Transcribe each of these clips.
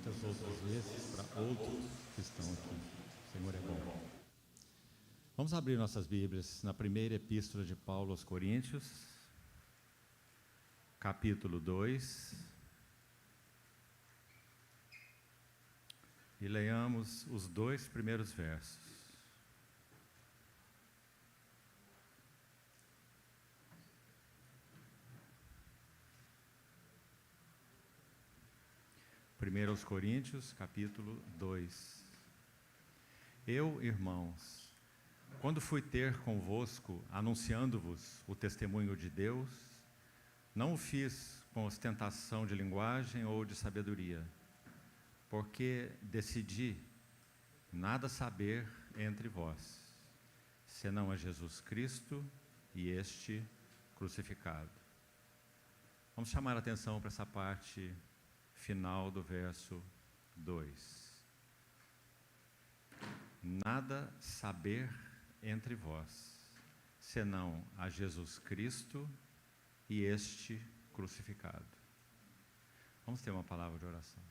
muitas outras vezes para outros que estão aqui. O Senhor é bom. Vamos abrir nossas Bíblias na primeira epístola de Paulo aos Coríntios, capítulo 2, e leiamos os 2 primeiros versos. Primeiro aos Coríntios, capítulo 2. Eu, irmãos, quando fui ter convosco, anunciando-vos o testemunho de Deus, não o fiz com ostentação de linguagem ou de sabedoria, porque decidi nada saber entre vós, senão a Jesus Cristo e este crucificado. Vamos chamar a atenção para essa parte final do verso 2. Nada saber entre vós, senão a Jesus Cristo e este crucificado. Vamos ter uma palavra de oração.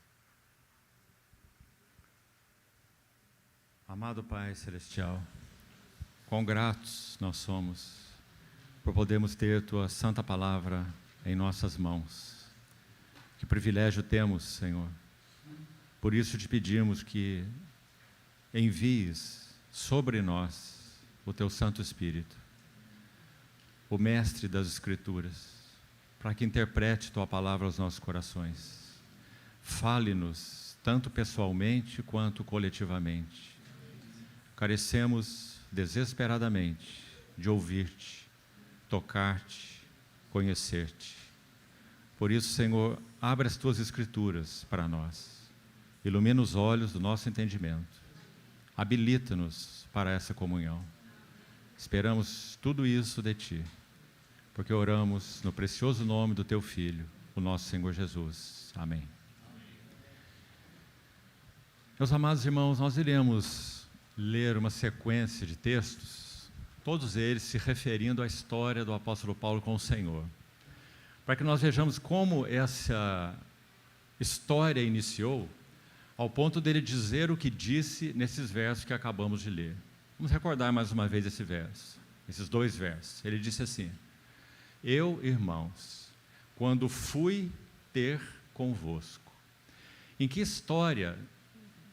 Amado Pai Celestial, quão gratos nós somos por podermos ter Tua Santa Palavra em nossas mãos. Que privilégio temos, Senhor. Por isso te pedimos que envies sobre nós o Teu Santo Espírito, o Mestre das Escrituras, para que interprete Tua Palavra aos nossos corações. Fale-nos, tanto pessoalmente quanto coletivamente. Carecemos desesperadamente de ouvir-te, tocar-te, conhecer-te. Por isso, Senhor, abre as Tuas Escrituras para nós, ilumina os olhos do nosso entendimento, habilita-nos para essa comunhão. Esperamos tudo isso de Ti, porque oramos no precioso nome do Teu Filho, o nosso Senhor Jesus. Amém. Meus amados irmãos, nós iremos ler uma sequência de textos, todos eles se referindo à história do apóstolo Paulo com o Senhor, para que nós vejamos como essa história iniciou, ao ponto dele dizer o que disse nesses versos que acabamos de ler. Vamos recordar mais uma vez esse verso, esses 2 versos. Ele disse assim: eu, irmãos, quando fui ter convosco. Em que história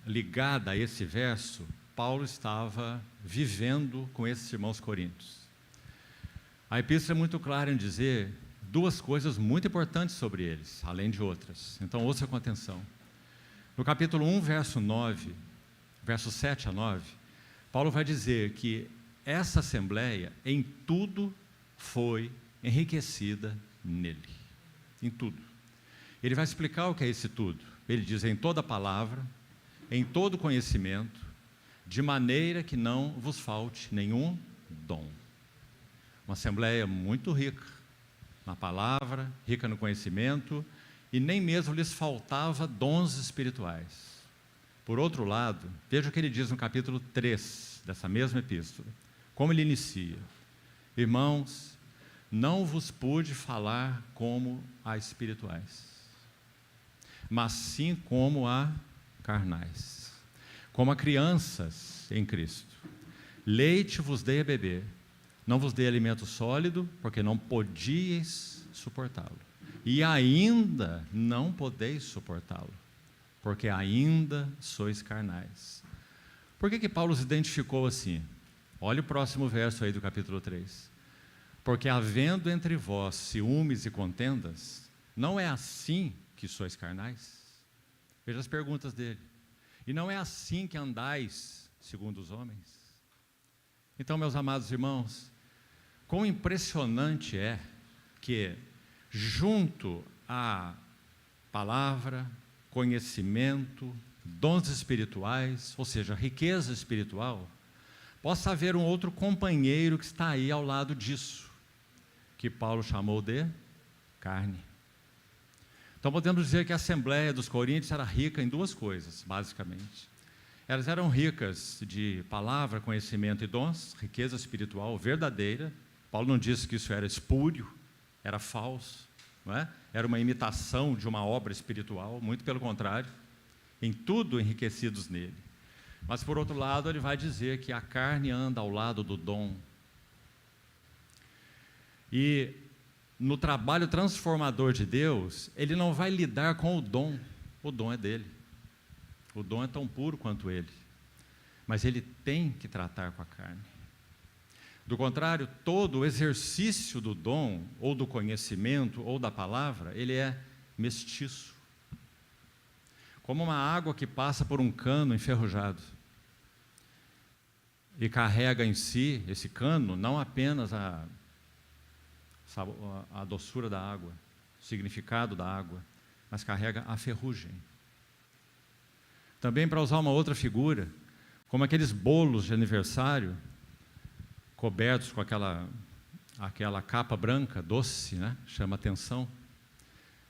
ligada a esse verso Paulo estava vivendo com esses irmãos coríntios? A epístola é muito clara em dizer 2 coisas muito importantes sobre eles, além de outras. Então ouça com atenção. No capítulo 1, verso 9, verso 7 a 9, Paulo vai dizer que essa assembleia em tudo foi enriquecida nele. Em tudo. Ele vai explicar o que é esse tudo. Ele diz: em toda palavra, em todo conhecimento, de maneira que não vos falte nenhum dom. Uma assembleia muito rica na palavra, rica no conhecimento, e nem mesmo lhes faltava dons espirituais. Por outro lado, veja o que ele diz no capítulo 3 dessa mesma epístola, como ele inicia: irmãos, não vos pude falar como a espirituais, mas sim como a carnais, como a crianças em Cristo. Leite vos dei a beber, não vos dei alimento sólido, porque não podíeis suportá-lo. E ainda não podeis suportá-lo, porque ainda sois carnais. Por que Paulo se identificou assim? Olha o próximo verso aí do capítulo 3. Porque havendo entre vós ciúmes e contendas, não é assim que sois carnais? Veja as perguntas dele. E não é assim que andais segundo os homens? Então, meus amados irmãos, quão impressionante é que, junto à palavra, conhecimento, dons espirituais, ou seja, riqueza espiritual, possa haver um outro companheiro que está aí ao lado disso, que Paulo chamou de carne. Então podemos dizer que a Assembleia dos Coríntios era rica em 2 coisas, basicamente. Elas eram ricas de palavra, conhecimento e dons, riqueza espiritual verdadeira. Paulo não disse que isso era espúrio, era falso, não é? Era uma imitação de uma obra espiritual, muito pelo contrário. em tudo enriquecidos nele. Mas, por outro lado, ele vai dizer que a carne anda ao lado do dom. E no trabalho transformador de Deus, ele não vai lidar com o dom é dele. O dom é tão puro quanto ele. Mas ele tem que tratar com a carne. Do contrário, todo o exercício do dom, ou do conhecimento, ou da palavra, ele é mestiço. Como uma água que passa por um cano enferrujado e carrega em si, esse cano, não apenas a doçura da água, o significado da água, mas carrega a ferrugem. Também, para usar uma outra figura, como aqueles bolos de aniversário, cobertos com aquela capa branca, doce, né? Chama atenção.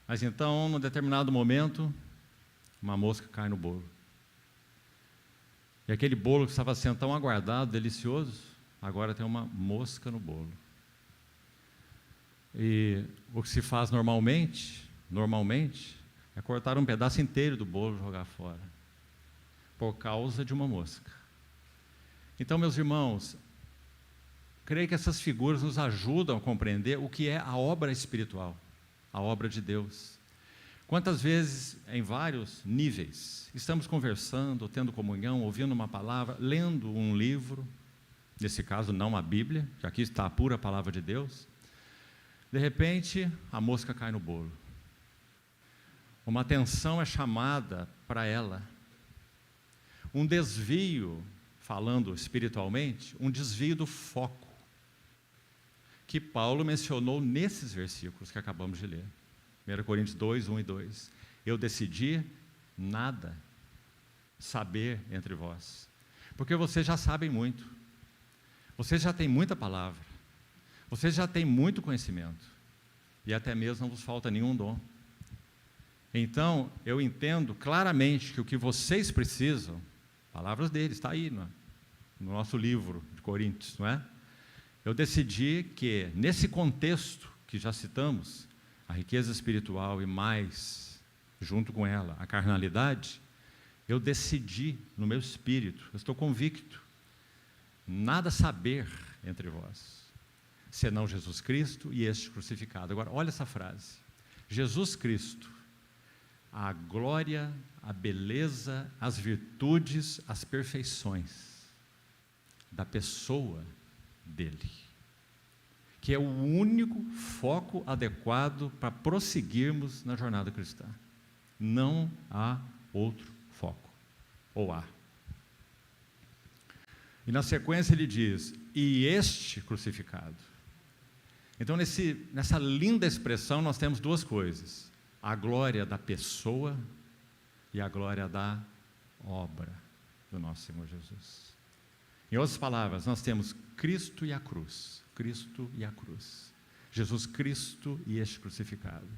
Mas então, num determinado momento, uma mosca cai no bolo. E aquele bolo que estava sendo tão aguardado, delicioso, agora tem uma mosca no bolo. E o que se faz normalmente, é cortar um pedaço inteiro do bolo e jogar fora, por causa de uma mosca. Então, meus irmãos, creio que essas figuras nos ajudam a compreender o que é a obra espiritual, a obra de Deus. Quantas vezes, em vários níveis, estamos conversando, tendo comunhão, ouvindo uma palavra, lendo um livro, nesse caso não a Bíblia, que aqui está a pura palavra de Deus, de repente a mosca cai no bolo. Uma atenção é chamada para ela. Um desvio, falando espiritualmente, um desvio do foco, que Paulo mencionou nesses versículos que acabamos de ler. 1 Coríntios 2, 1 e 2. Eu decidi nada saber entre vós, porque vocês já sabem muito, vocês já têm muita palavra, vocês já têm muito conhecimento, e até mesmo não vos falta nenhum dom. Então, eu entendo claramente que o que vocês precisam, palavras dele, está aí no nosso livro de Coríntios, não é? Eu decidi que, nesse contexto que já citamos, a riqueza espiritual e mais, junto com ela, a carnalidade, eu decidi no meu espírito, eu estou convicto, nada saber entre vós, senão Jesus Cristo e este crucificado. Agora, olha essa frase, Jesus Cristo, a glória, a beleza, as virtudes, as perfeições da pessoa dele, que é o único foco adequado para prosseguirmos na jornada cristã. Não há outro foco, ou há. E na sequência ele diz, e este crucificado. Então nessa linda expressão nós temos duas coisas, a glória da pessoa e a glória da obra do nosso Senhor Jesus. Em outras palavras, nós temos Cristo e a cruz, Cristo e a cruz, Jesus Cristo e este crucificado.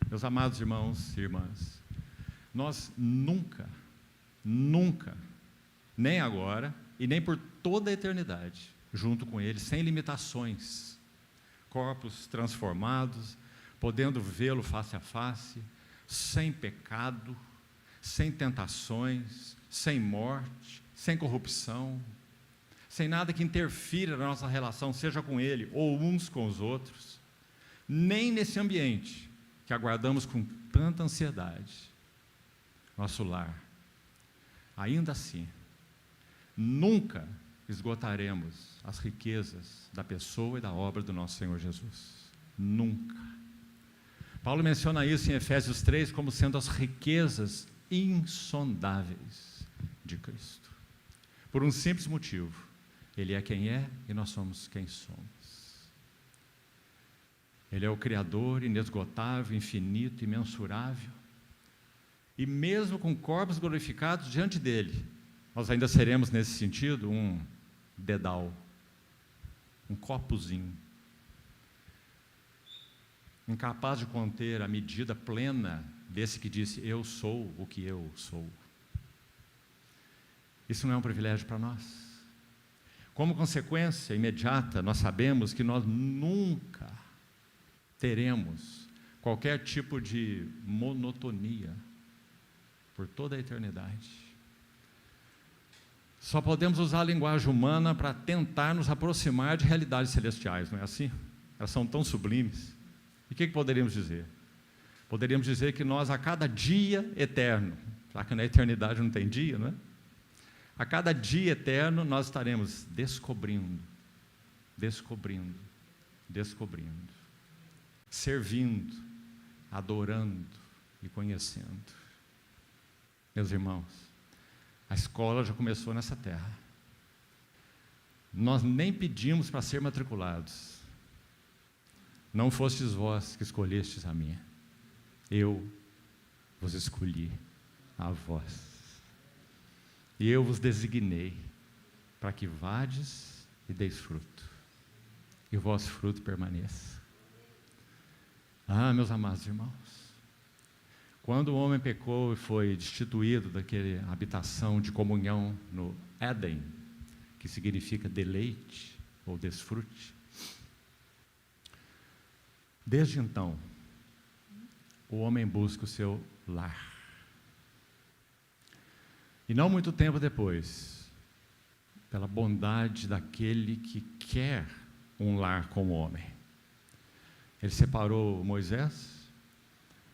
Meus amados irmãos e irmãs, nós nunca, nem agora e nem por toda a eternidade, junto com Ele, sem limitações, corpos transformados, podendo vê-lo face a face, sem pecado, sem tentações, sem morte, sem corrupção, sem nada que interfira na nossa relação, seja com Ele ou uns com os outros, nem nesse ambiente que aguardamos com tanta ansiedade, nosso lar. Ainda assim, nunca esgotaremos as riquezas da pessoa e da obra do nosso Senhor Jesus. Nunca. Paulo menciona isso em Efésios 3 como sendo as riquezas insondáveis de Cristo. Por um simples motivo, Ele é quem é e nós somos quem somos. Ele é o Criador inesgotável, infinito, imensurável. E mesmo com corpos glorificados diante dEle, nós ainda seremos, nesse sentido, um dedal, um copozinho, incapaz de conter a medida plena desse que disse, eu sou o que eu sou. Isso não é um privilégio para nós? Como consequência imediata, nós sabemos que nós nunca teremos qualquer tipo de monotonia por toda a eternidade. Só podemos usar a linguagem humana para tentar nos aproximar de realidades celestiais, não é assim? Elas são tão sublimes. E o que poderíamos dizer? Poderíamos dizer que nós, a cada dia eterno, já que na eternidade não tem dia, não é? A cada dia eterno nós estaremos descobrindo, servindo, adorando e conhecendo. Meus irmãos, a escola já começou nessa terra. Nós nem pedimos para ser matriculados. Não fostes vós que escolhestes a mim. Eu vos escolhi a vós. E eu vos designei para que vades e deis fruto, e o vosso fruto permaneça. Ah, meus amados irmãos, quando o homem pecou e foi destituído daquela habitação de comunhão no Éden, que significa deleite ou desfrute, desde então, o homem busca o seu lar. E não muito tempo depois, pela bondade daquele que quer um lar com o homem, ele separou Moisés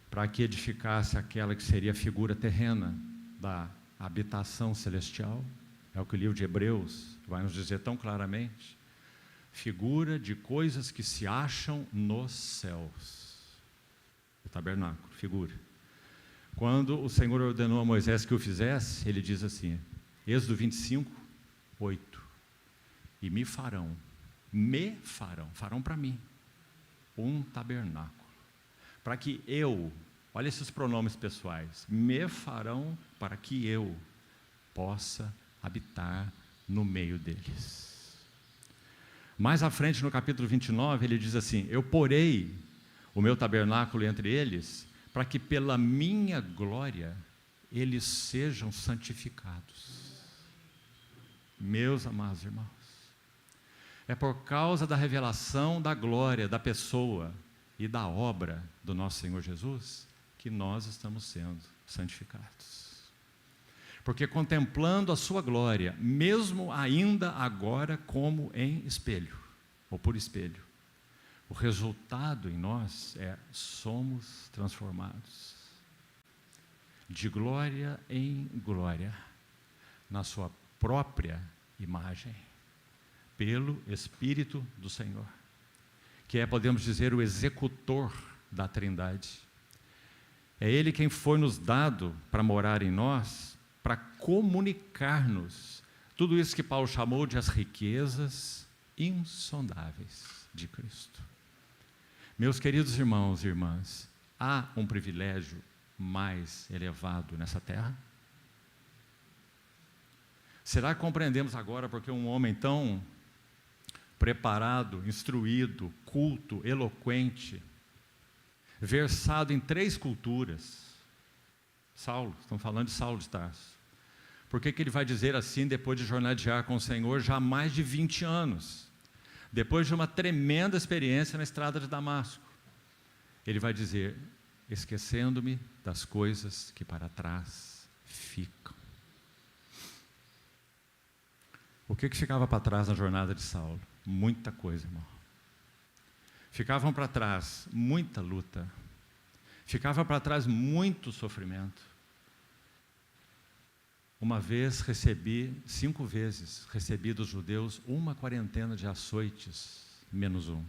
para que edificasse aquela que seria a figura terrena da habitação celestial. É o que o livro de Hebreus vai nos dizer tão claramente. Figura de coisas que se acham nos céus. O tabernáculo, figura. Quando o Senhor ordenou a Moisés que o fizesse, ele diz assim, Êxodo 25, 8, e farão para mim, um tabernáculo, para que eu, olha esses pronomes pessoais, me farão para que eu possa habitar no meio deles. Mais à frente, no capítulo 29, ele diz assim, eu porei o meu tabernáculo entre eles, para que pela minha glória eles sejam santificados. Meus amados irmãos, é por causa da revelação da glória da pessoa e da obra do nosso Senhor Jesus que nós estamos sendo santificados. Porque contemplando a sua glória, mesmo ainda agora como em espelho, ou por espelho, o resultado em nós é, somos transformados de glória em glória, na sua própria imagem, pelo Espírito do Senhor, que é, podemos dizer, o executor da Trindade. É Ele quem foi nos dado para morar em nós, para comunicar-nos tudo isso que Paulo chamou de as riquezas insondáveis de Cristo. Meus queridos irmãos e irmãs, há um privilégio mais elevado nessa terra? Será que compreendemos agora porque um homem tão preparado, instruído, culto, eloquente, versado em 3 culturas, Saulo, estamos falando de Saulo de Tarso, por que ele vai dizer assim depois de jornadear com o Senhor já há mais de 20 anos? Depois de uma tremenda experiência na estrada de Damasco, ele vai dizer, esquecendo-me das coisas que para trás ficam. O que ficava para trás na jornada de Saulo? Muita coisa, irmão. Ficavam para trás muita luta, ficava para trás muito sofrimento. Uma vez 5 vezes recebi dos judeus uma quarentena de açoites, menos um.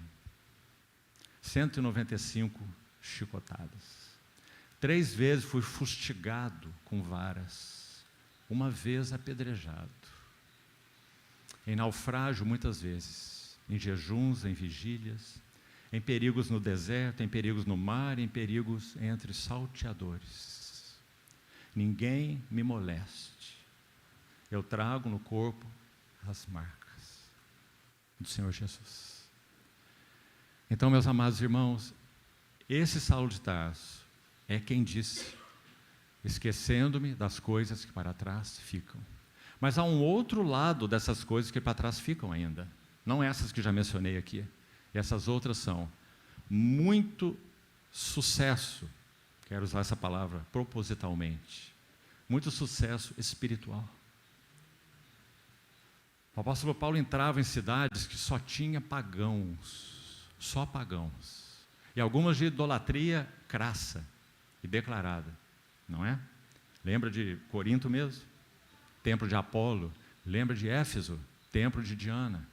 195 chicotadas. 3 vezes fui fustigado com varas. Uma vez apedrejado. Em naufrágio muitas vezes. Em jejuns, em vigílias. Em perigos no deserto, em perigos no mar, em perigos entre salteadores. Ninguém me moleste. Eu trago no corpo as marcas do Senhor Jesus. Então, meus amados irmãos, esse Saulo de Tarso é quem disse, esquecendo-me das coisas que para trás ficam. Mas há um outro lado dessas coisas que para trás ficam ainda. Não essas que já mencionei aqui. Essas outras são muito sucesso, quero usar essa palavra propositalmente, muito sucesso espiritual. O apóstolo Paulo entrava em cidades que só tinha pagãos, só pagãos, e algumas de idolatria crassa e declarada, não é? Lembra de Corinto mesmo? Templo de Apolo. Lembra de Éfeso? Templo de Diana.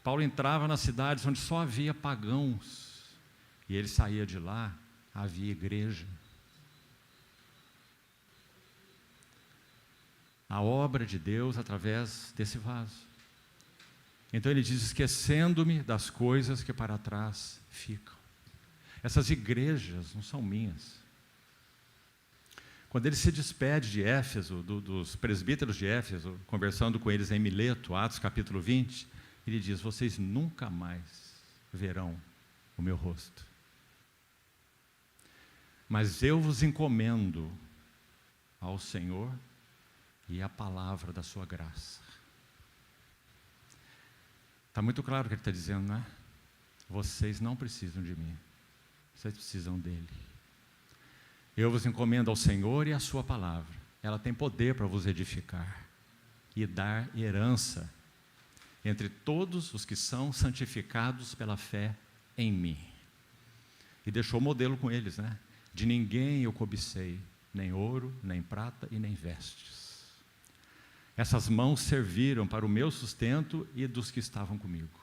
Paulo entrava nas cidades onde só havia pagãos, e ele saía de lá, havia igreja. A obra de Deus através desse vaso. Então ele diz: esquecendo-me das coisas que para trás ficam. Essas igrejas não são minhas. Quando ele se despede de Éfeso, dos presbíteros de Éfeso, conversando com eles em Mileto, Atos capítulo 20, ele diz: vocês nunca mais verão o meu rosto. Mas eu vos encomendo ao Senhor e à palavra da sua graça. Está muito claro o que ele está dizendo, não é? Vocês não precisam de mim, vocês precisam dele. Eu vos encomendo ao Senhor e à sua palavra. Ela tem poder para vos edificar e dar herança entre todos os que são santificados pela fé em mim. E deixou o modelo com eles, né? De ninguém eu cobicei, nem ouro, nem prata e nem vestes. Essas mãos serviram para o meu sustento e dos que estavam comigo.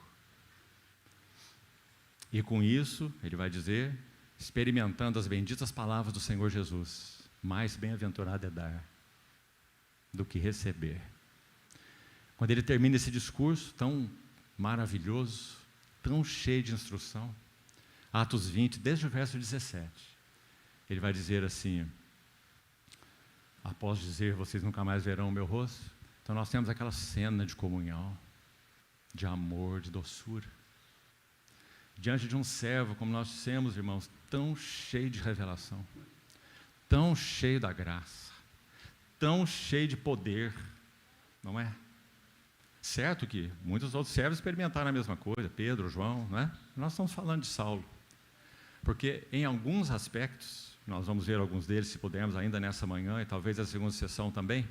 E com isso, ele vai dizer, experimentando as benditas palavras do Senhor Jesus, mais bem-aventurado é dar do que receber. Quando ele termina esse discurso tão maravilhoso, tão cheio de instrução, Atos 20, desde o verso 17, ele vai dizer assim, após dizer, vocês nunca mais verão o meu rosto, então nós temos aquela cena de comunhão, de amor, de doçura, diante de um servo, como nós dissemos, irmãos, tão cheio de revelação, tão cheio da graça, tão cheio de poder, não é? Certo que muitos outros servos experimentaram a mesma coisa, Pedro, João, não é? Nós estamos falando de Saulo, porque em alguns aspectos, nós vamos ver alguns deles, se pudermos, ainda nessa manhã, e talvez na segunda sessão também,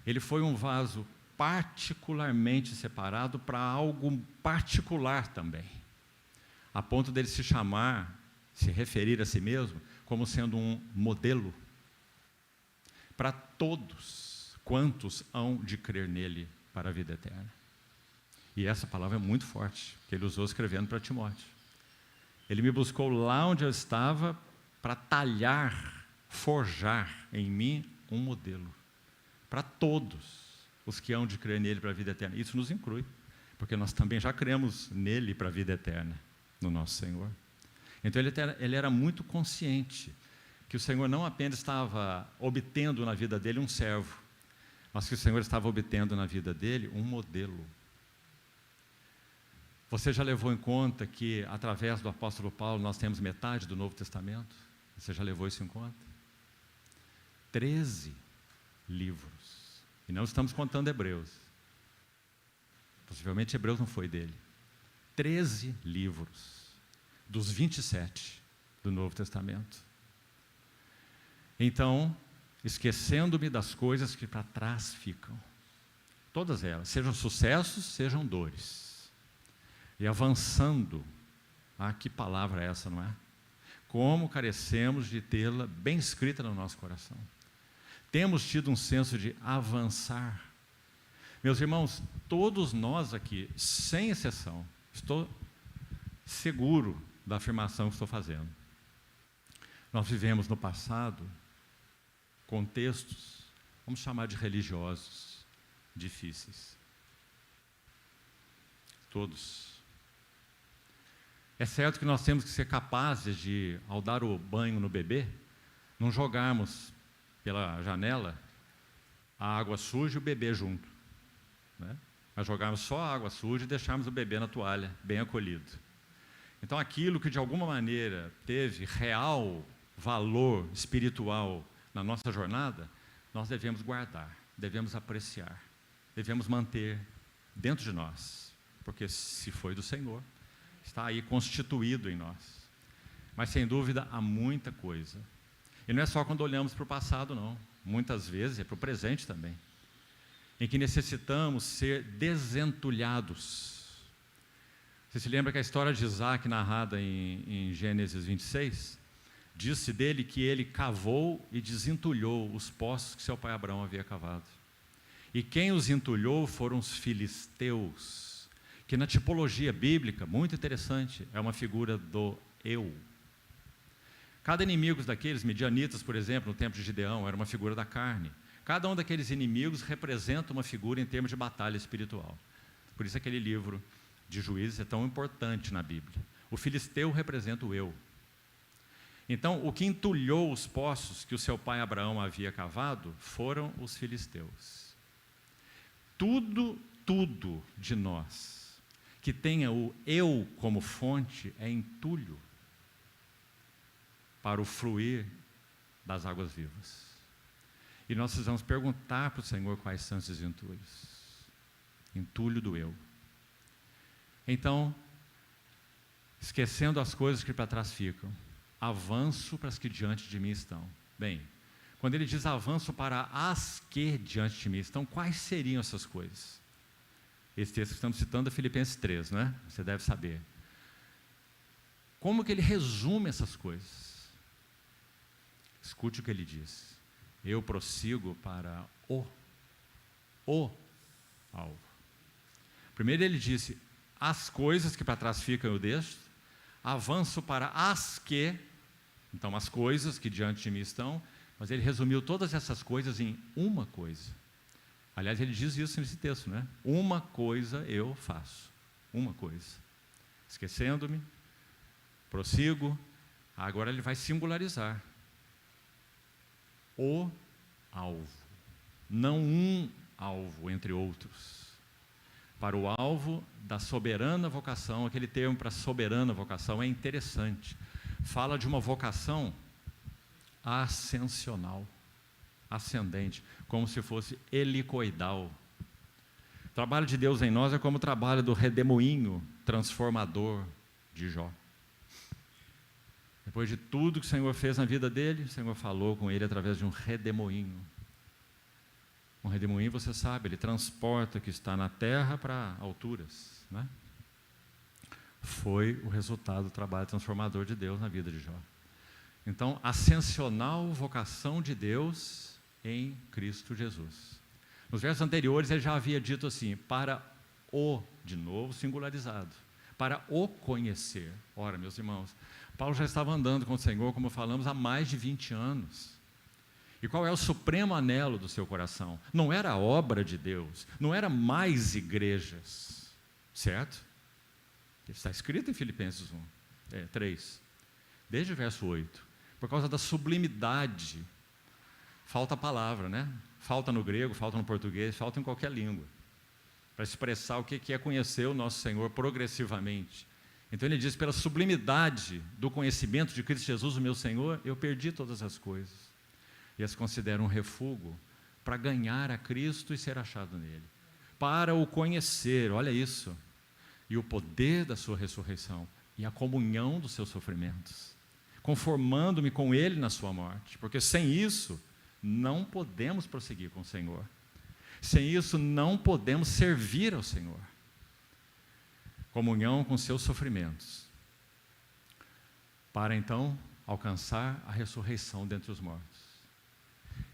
ele foi um vaso particularmente separado para algo particular também, a ponto dele se chamar, se referir a si mesmo, como sendo um modelo para todos quantos hão de crer nele para a vida eterna. E essa palavra é muito forte, que ele usou escrevendo para Timóteo. Ele me buscou lá onde eu estava para talhar, forjar em mim um modelo para todos os que hão de crer nele para a vida eterna. Isso nos inclui, porque nós também já cremos nele para a vida eterna, no nosso Senhor. Então ele era muito consciente que o Senhor não apenas estava obtendo na vida dele um servo, mas que o Senhor estava obtendo na vida dele um modelo. Você já levou em conta que através do apóstolo Paulo nós temos metade do Novo Testamento? Você já levou isso em conta? 13 livros. E não estamos contando Hebreus. Possivelmente Hebreus não foi dele. 13 livros dos 27 do Novo Testamento. Então, esquecendo-me das coisas que para trás ficam, todas elas, sejam sucessos, sejam dores, e avançando, que palavra é essa, não é? Como carecemos de tê-la bem escrita no nosso coração. Temos tido um senso de avançar. Meus irmãos, todos nós aqui, sem exceção, estou seguro da afirmação que estou fazendo. Nós vivemos no passado contextos, vamos chamar de religiosos, difíceis. Todos. É certo que nós temos que ser capazes de, ao dar o banho no bebê, não jogarmos pela janela a água suja e o bebê junto, né? Mas jogarmos só a água suja e deixarmos o bebê na toalha, bem acolhido. Então aquilo que de alguma maneira teve real valor espiritual na nossa jornada, nós devemos guardar, devemos apreciar, devemos manter dentro de nós, porque se foi do Senhor, está aí constituído em nós. Mas sem dúvida há muita coisa. E não é só quando olhamos para o passado, não. muitas vezes é para o presente também, em que necessitamos ser desentulhados. Você se lembra que a história de Isaac, narrada em Gênesis 26, disse dele que ele cavou e desentulhou os poços que seu pai Abraão havia cavado. E quem os entulhou foram os filisteus, que na tipologia bíblica, muito interessante, é uma figura do eu. Cada inimigo daqueles, midianitas, por exemplo, no tempo de Gideão, era uma figura da carne. Cada um daqueles inimigos representa uma figura em termos de batalha espiritual. Por isso aquele livro de Juízes é tão importante na Bíblia. O filisteu representa o eu. Então, o que entulhou os poços que o seu pai Abraão havia cavado foram os filisteus. Tudo de nós que tenha o eu como fonte é entulho para o fluir das águas vivas. E nós precisamos perguntar para o Senhor quais são esses entulhos. Entulho do eu. Então, esquecendo as coisas que para trás ficam, avanço para as que diante de mim estão. Bem, quando ele diz avanço para as que diante de mim estão, quais seriam essas coisas? Esse texto que estamos citando é Filipenses 3, não é? Você deve saber. Como que ele resume essas coisas? Escute o que ele diz. Eu prossigo para o alvo. Primeiro ele disse, as coisas que para trás ficam eu deixo, avanço para as que, então as coisas que diante de mim estão, mas ele resumiu todas essas coisas em uma coisa. Aliás, ele diz isso nesse texto, né? Uma coisa eu faço, uma coisa. Esquecendo-me, prossigo, agora ele vai singularizar. O alvo, não um alvo entre outros, para o alvo da soberana vocação. Aquele termo para soberana vocação é interessante, fala de uma vocação ascensional, ascendente, como se fosse helicoidal. O trabalho de Deus em nós é como o trabalho do redemoinho transformador de Jó. Depois de tudo que o Senhor fez na vida dele, o Senhor falou com ele através de um redemoinho. Um redemoinho, você sabe, ele transporta o que está na terra para alturas, né? Foi o resultado do trabalho transformador de Deus na vida de Jó. Então, ascensional vocação de Deus em Cristo Jesus. Nos versos anteriores ele já havia dito assim, para o, de novo, singularizado, para o conhecer. Ora, meus irmãos, Paulo já estava andando com o Senhor, como falamos, há mais de 20 anos. E qual é o supremo anelo do seu coração? Não era a obra de Deus, não era mais igrejas, certo? Está escrito em Filipenses 3, desde o verso 8. Por causa da sublimidade, falta a palavra, né? Falta no grego, falta no português, falta em qualquer língua, para expressar o que é conhecer o nosso Senhor progressivamente. Então ele diz, pela sublimidade do conhecimento de Cristo Jesus, o meu Senhor, eu perdi todas as coisas. E as considero um refúgio para ganhar a Cristo e ser achado nele. Para o conhecer, olha isso, e o poder da sua ressurreição, e a comunhão dos seus sofrimentos, conformando-me com ele na sua morte, porque sem isso, não podemos prosseguir com o Senhor. Sem isso, não podemos servir ao Senhor. Comunhão com seus sofrimentos, para então alcançar a ressurreição dentre os mortos.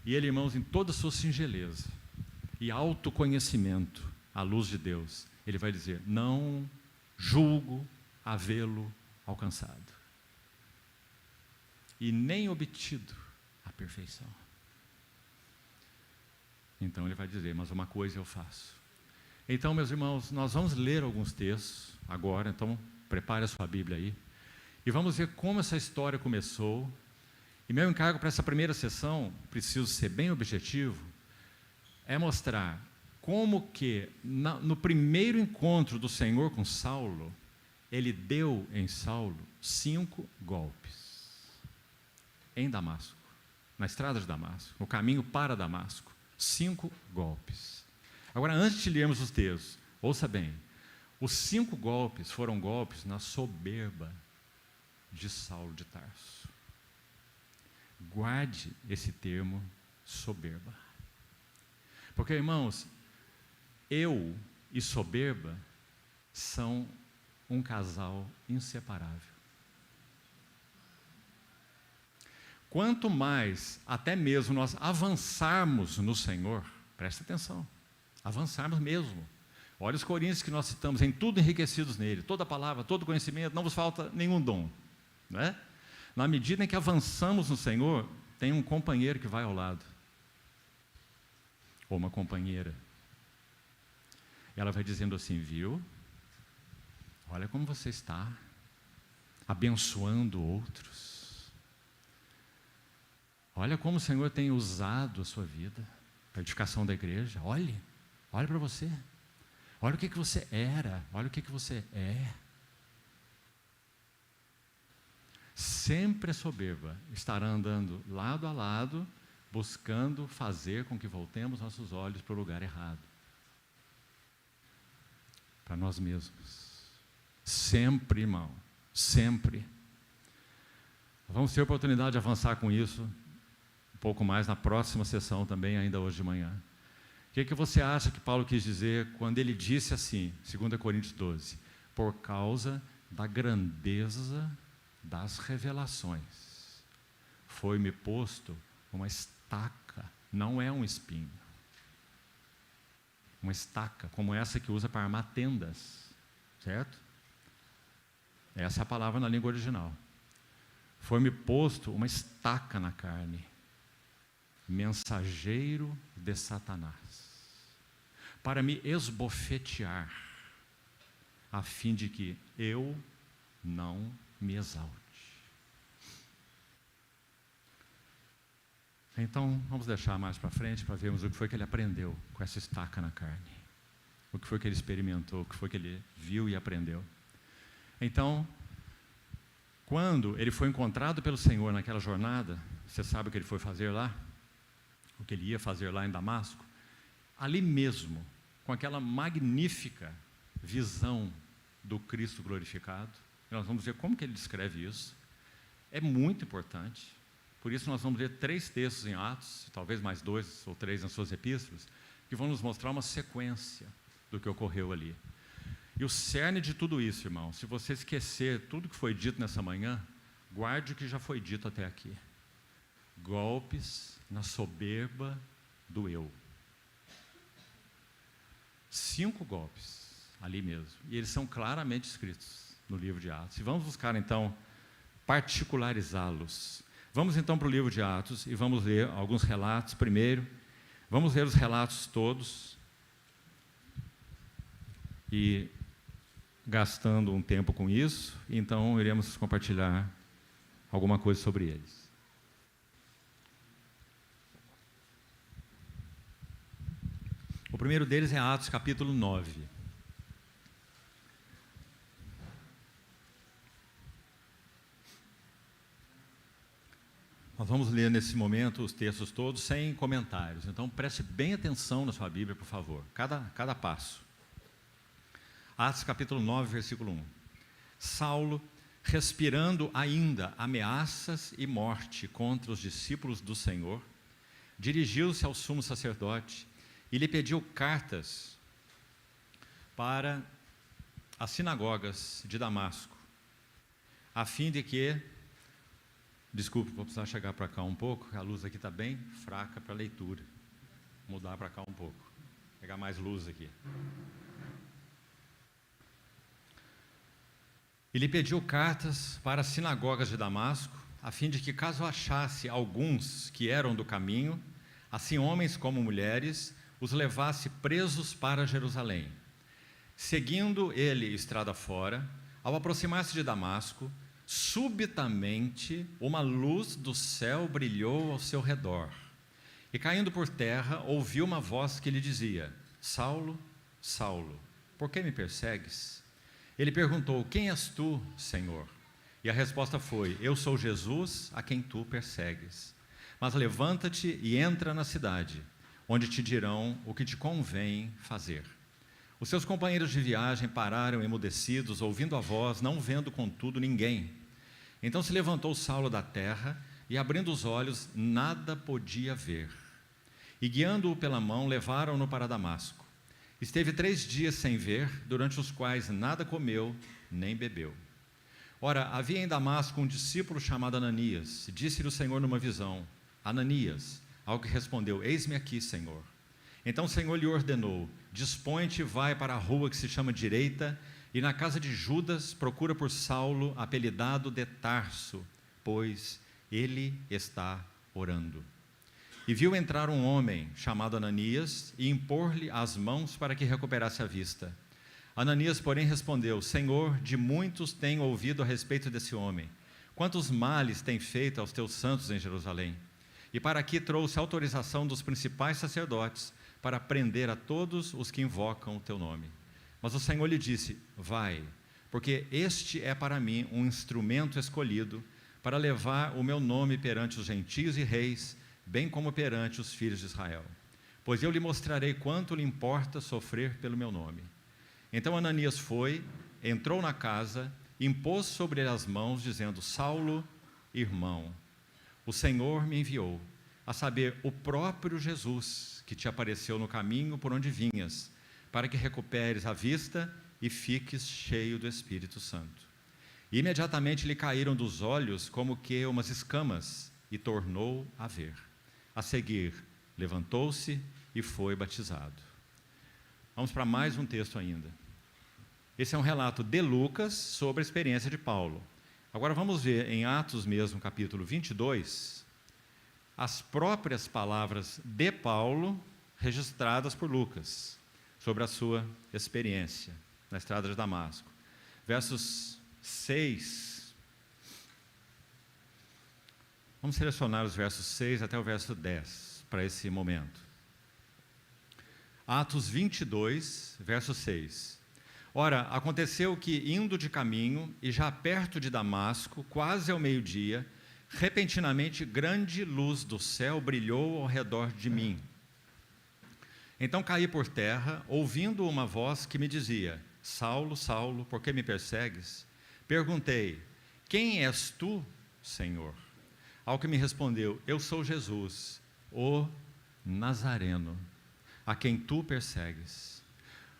E ele, irmãos, em toda a sua singeleza e autoconhecimento à luz de Deus, ele vai dizer, não julgo havê-lo alcançado e nem obtido a perfeição. Então ele vai dizer, mas uma coisa eu faço. Então, meus irmãos, nós vamos ler alguns textos agora, então prepare a sua Bíblia aí, e vamos ver como essa história começou. E meu encargo para essa primeira sessão, preciso ser bem objetivo, é mostrar como que no primeiro encontro do Senhor com Saulo, ele deu em Saulo 5 golpes, em Damasco, na estrada de Damasco, no caminho para Damasco, 5 golpes. Agora, antes de lermos os textos, ouça bem, os 5 golpes foram golpes na soberba de Saulo de Tarso. Guarde esse termo, soberba. Porque, irmãos, eu e soberba são um casal inseparável. Quanto mais, até mesmo nós avançarmos no Senhor, presta atenção, avançarmos mesmo. Olha os Coríntios que nós citamos, em tudo enriquecidos nele, toda palavra, todo conhecimento, não vos falta nenhum dom, né? Na medida em que avançamos no Senhor, tem um companheiro que vai ao lado, ou uma companheira. Ela vai dizendo assim, viu? Olha como você está, abençoando outros. Olha como o Senhor tem usado a sua vida, para a edificação da igreja. Olhe para você. Olha o que você era, olha o que você é. Sempre a soberba estará andando lado a lado, buscando fazer com que voltemos nossos olhos para o lugar errado. Para nós mesmos. Sempre, irmão, sempre. Vamos ter oportunidade de avançar com isso um pouco mais na próxima sessão também, ainda hoje de manhã. O que você acha que Paulo quis dizer quando ele disse assim, 2 Coríntios 12, por causa da grandeza das revelações, foi-me posto uma estaca, não é um espinho, uma estaca, como essa que usa para armar tendas, certo? Essa é a palavra na língua original. Foi-me posto uma estaca na carne, mensageiro de Satanás, para me esbofetear, a fim de que eu não me exalte. Então, vamos deixar mais para frente para vermos o que foi que ele aprendeu com essa estaca na carne. O que foi que ele experimentou, o que foi que ele viu e aprendeu. Então, quando ele foi encontrado pelo Senhor naquela jornada, você sabe o que ele foi fazer lá? O que ele ia fazer lá em Damasco? Ali mesmo, com aquela magnífica visão do Cristo glorificado, nós vamos ver como que ele descreve isso. É muito importante. Por isso nós vamos ler 3 textos em Atos, talvez mais 2 ou 3 nas suas epístolas, que vão nos mostrar uma sequência do que ocorreu ali. E o cerne de tudo isso, irmão, se você esquecer tudo que foi dito nessa manhã, guarde o que já foi dito até aqui. Golpes na soberba do eu. 5 golpes, ali mesmo. E eles são claramente escritos no livro de Atos. E vamos buscar, então, particularizá-los. Vamos, então, para o livro de Atos e vamos ler alguns relatos primeiro. Vamos ler os relatos todos. E, gastando um tempo com isso, então, iremos compartilhar alguma coisa sobre eles. O primeiro deles é Atos capítulo 9. Nós vamos ler nesse momento os textos todos sem comentários. Então preste bem atenção na sua Bíblia, por favor. Cada passo. Atos capítulo 9, versículo 1. Saulo, respirando ainda ameaças e morte contra os discípulos do Senhor, dirigiu-se ao sumo sacerdote e lhe pediu cartas para as sinagogas de Damasco, a fim de que, desculpe, vou precisar chegar para cá um pouco, a luz aqui está bem fraca para a leitura, mudar para cá um pouco, pegar mais luz aqui. E lhe pediu cartas para as sinagogas de Damasco, a fim de que, caso achasse alguns que eram do caminho, assim homens como mulheres, os levasse presos para Jerusalém. Seguindo ele estrada fora, ao aproximar-se de Damasco, subitamente uma luz do céu brilhou ao seu redor. E caindo por terra, ouviu uma voz que lhe dizia: Saulo, Saulo, por que me persegues? Ele perguntou: quem és tu, Senhor? E a resposta foi: eu sou Jesus, a quem tu persegues. Mas levanta-te e entra na cidade, onde te dirão o que te convém fazer. Os seus companheiros de viagem pararam emudecidos, ouvindo a voz, não vendo, contudo, ninguém. Então se levantou Saulo da terra, e abrindo os olhos, nada podia ver. e, guiando-o pela mão, levaram-no para Damasco. Esteve 3 dias sem ver, durante os quais nada comeu nem bebeu. Ora, havia em Damasco um discípulo chamado Ananias. Disse-lhe o Senhor numa visão: Ananias. Ao que respondeu: Eis-me aqui, Senhor. Então o Senhor lhe ordenou: Dispõe-te e vai para a rua que se chama Direita, e na casa de Judas procura por Saulo, apelidado de Tarso, pois ele está orando. E viu entrar um homem chamado Ananias e impor-lhe as mãos para que recuperasse a vista. Ananias, porém, respondeu: Senhor, de muitos tenho ouvido a respeito desse homem. Quantos males tem feito aos teus santos em Jerusalém? E para aqui trouxe autorização dos principais sacerdotes para prender a todos os que invocam o teu nome. Mas o Senhor lhe disse: Vai, porque este é para mim um instrumento escolhido para levar o meu nome perante os gentios e reis, bem como perante os filhos de Israel. Pois eu lhe mostrarei quanto lhe importa sofrer pelo meu nome. Então Ananias foi, entrou na casa, impôs sobre ele as mãos, dizendo: Saulo, irmão, o Senhor me enviou, a saber, o próprio Jesus, que te apareceu no caminho por onde vinhas, para que recuperes a vista e fiques cheio do Espírito Santo. E imediatamente lhe caíram dos olhos como que umas escamas, e tornou a ver. A seguir, levantou-se e foi batizado. Vamos para mais um texto ainda. Esse é um relato de Lucas sobre a experiência de Paulo. Agora vamos ver em Atos mesmo, capítulo 22, as próprias palavras de Paulo registradas por Lucas sobre a sua experiência na estrada de Damasco. Versos 6. Vamos selecionar os versos 6 até o verso 10 para esse momento. Atos 22, verso 6. Ora, aconteceu que, indo de caminho, e já perto de Damasco, quase ao meio-dia, repentinamente grande luz do céu brilhou ao redor de mim. Então caí por terra, ouvindo uma voz que me dizia: Saulo, Saulo, por que me persegues? Perguntei: Quem és tu, Senhor? Ao que me respondeu: Eu sou Jesus, o Nazareno, a quem tu persegues.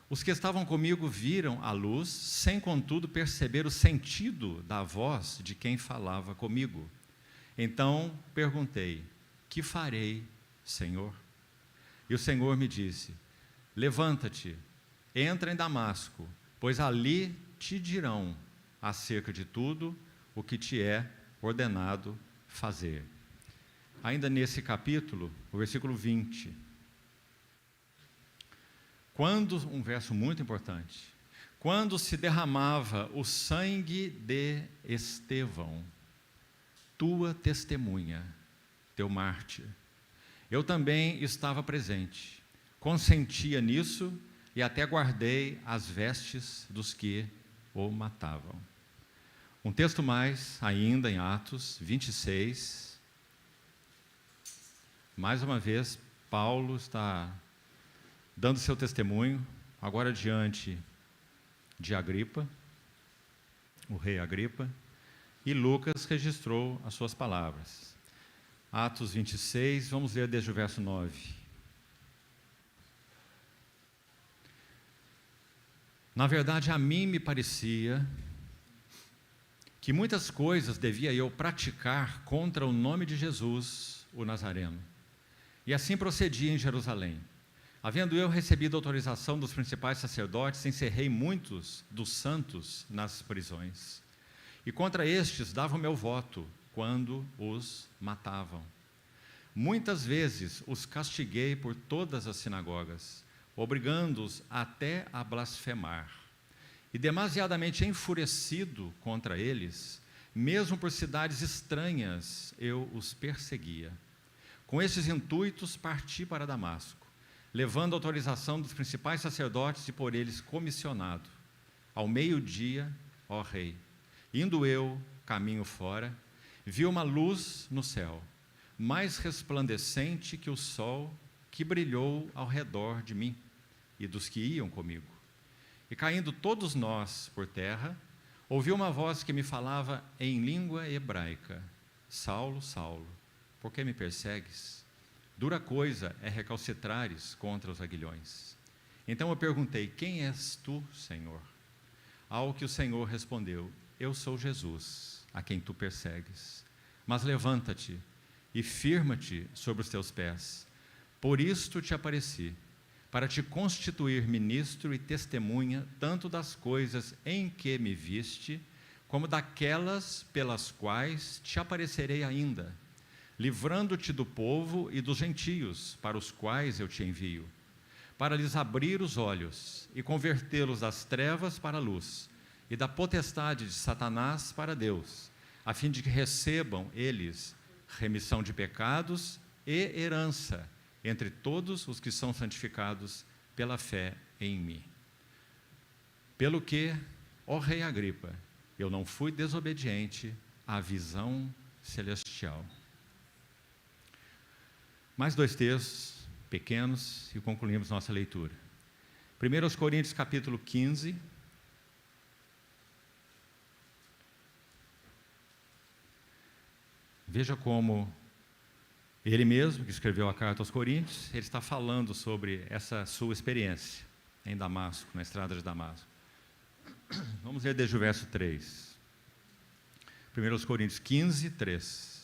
Os que estavam comigo viram a luz, sem contudo perceber o sentido da voz de quem falava comigo. Então perguntei: Que farei, Senhor? E o Senhor me disse: Levanta-te, entra em Damasco, pois ali te dirão acerca de tudo o que te é ordenado fazer. Ainda nesse capítulo, o versículo 20. Um verso muito importante. Quando se derramava o sangue de Estevão, tua testemunha, teu mártir, eu também estava presente, consentia nisso e até guardei as vestes dos que o matavam. Um texto mais, ainda em Atos 26. Mais uma vez, Paulo está dando seu testemunho, agora diante de Agripa, o rei Agripa, e Lucas registrou as suas palavras. Atos 26, vamos ler desde o verso 9. Na verdade, a mim me parecia que muitas coisas devia eu praticar contra o nome de Jesus, o Nazareno. E assim procedi em Jerusalém. Havendo eu recebido autorização dos principais sacerdotes, encerrei muitos dos santos nas prisões. E contra estes dava o meu voto, quando os matavam. Muitas vezes os castiguei por todas as sinagogas, obrigando-os até a blasfemar. E demasiadamente enfurecido contra eles, mesmo por cidades estranhas, eu os perseguia. Com estes intuitos parti para Damasco, levando a autorização dos principais sacerdotes e por eles comissionado. Ao meio-dia, ó rei, indo eu caminho fora, vi uma luz no céu, mais resplandecente que o sol, que brilhou ao redor de mim e dos que iam comigo. E caindo todos nós por terra, ouvi uma voz que me falava em língua hebraica: Saulo, Saulo, por que me persegues? Dura coisa é recalcitrares contra os aguilhões. Então eu perguntei: quem és tu, Senhor? Ao que o Senhor respondeu: eu sou Jesus, a quem tu persegues. Mas levanta-te e firma-te sobre os teus pés. Por isto te apareci, para te constituir ministro e testemunha, tanto das coisas em que me viste, como daquelas pelas quais te aparecerei ainda, livrando-te do povo e dos gentios, para os quais eu te envio, para lhes abrir os olhos e convertê-los das trevas para a luz, e da potestade de Satanás para Deus, a fim de que recebam eles remissão de pecados e herança entre todos os que são santificados pela fé em mim. Pelo que, ó rei Agripa, eu não fui desobediente à visão celestial. Mais 2 textos pequenos e concluímos nossa leitura. 1 Coríntios capítulo 15. Veja como ele mesmo, que escreveu a carta aos Coríntios, ele está falando sobre essa sua experiência em Damasco, na estrada de Damasco. Vamos ler desde o verso 3. 1 Coríntios 15, 3.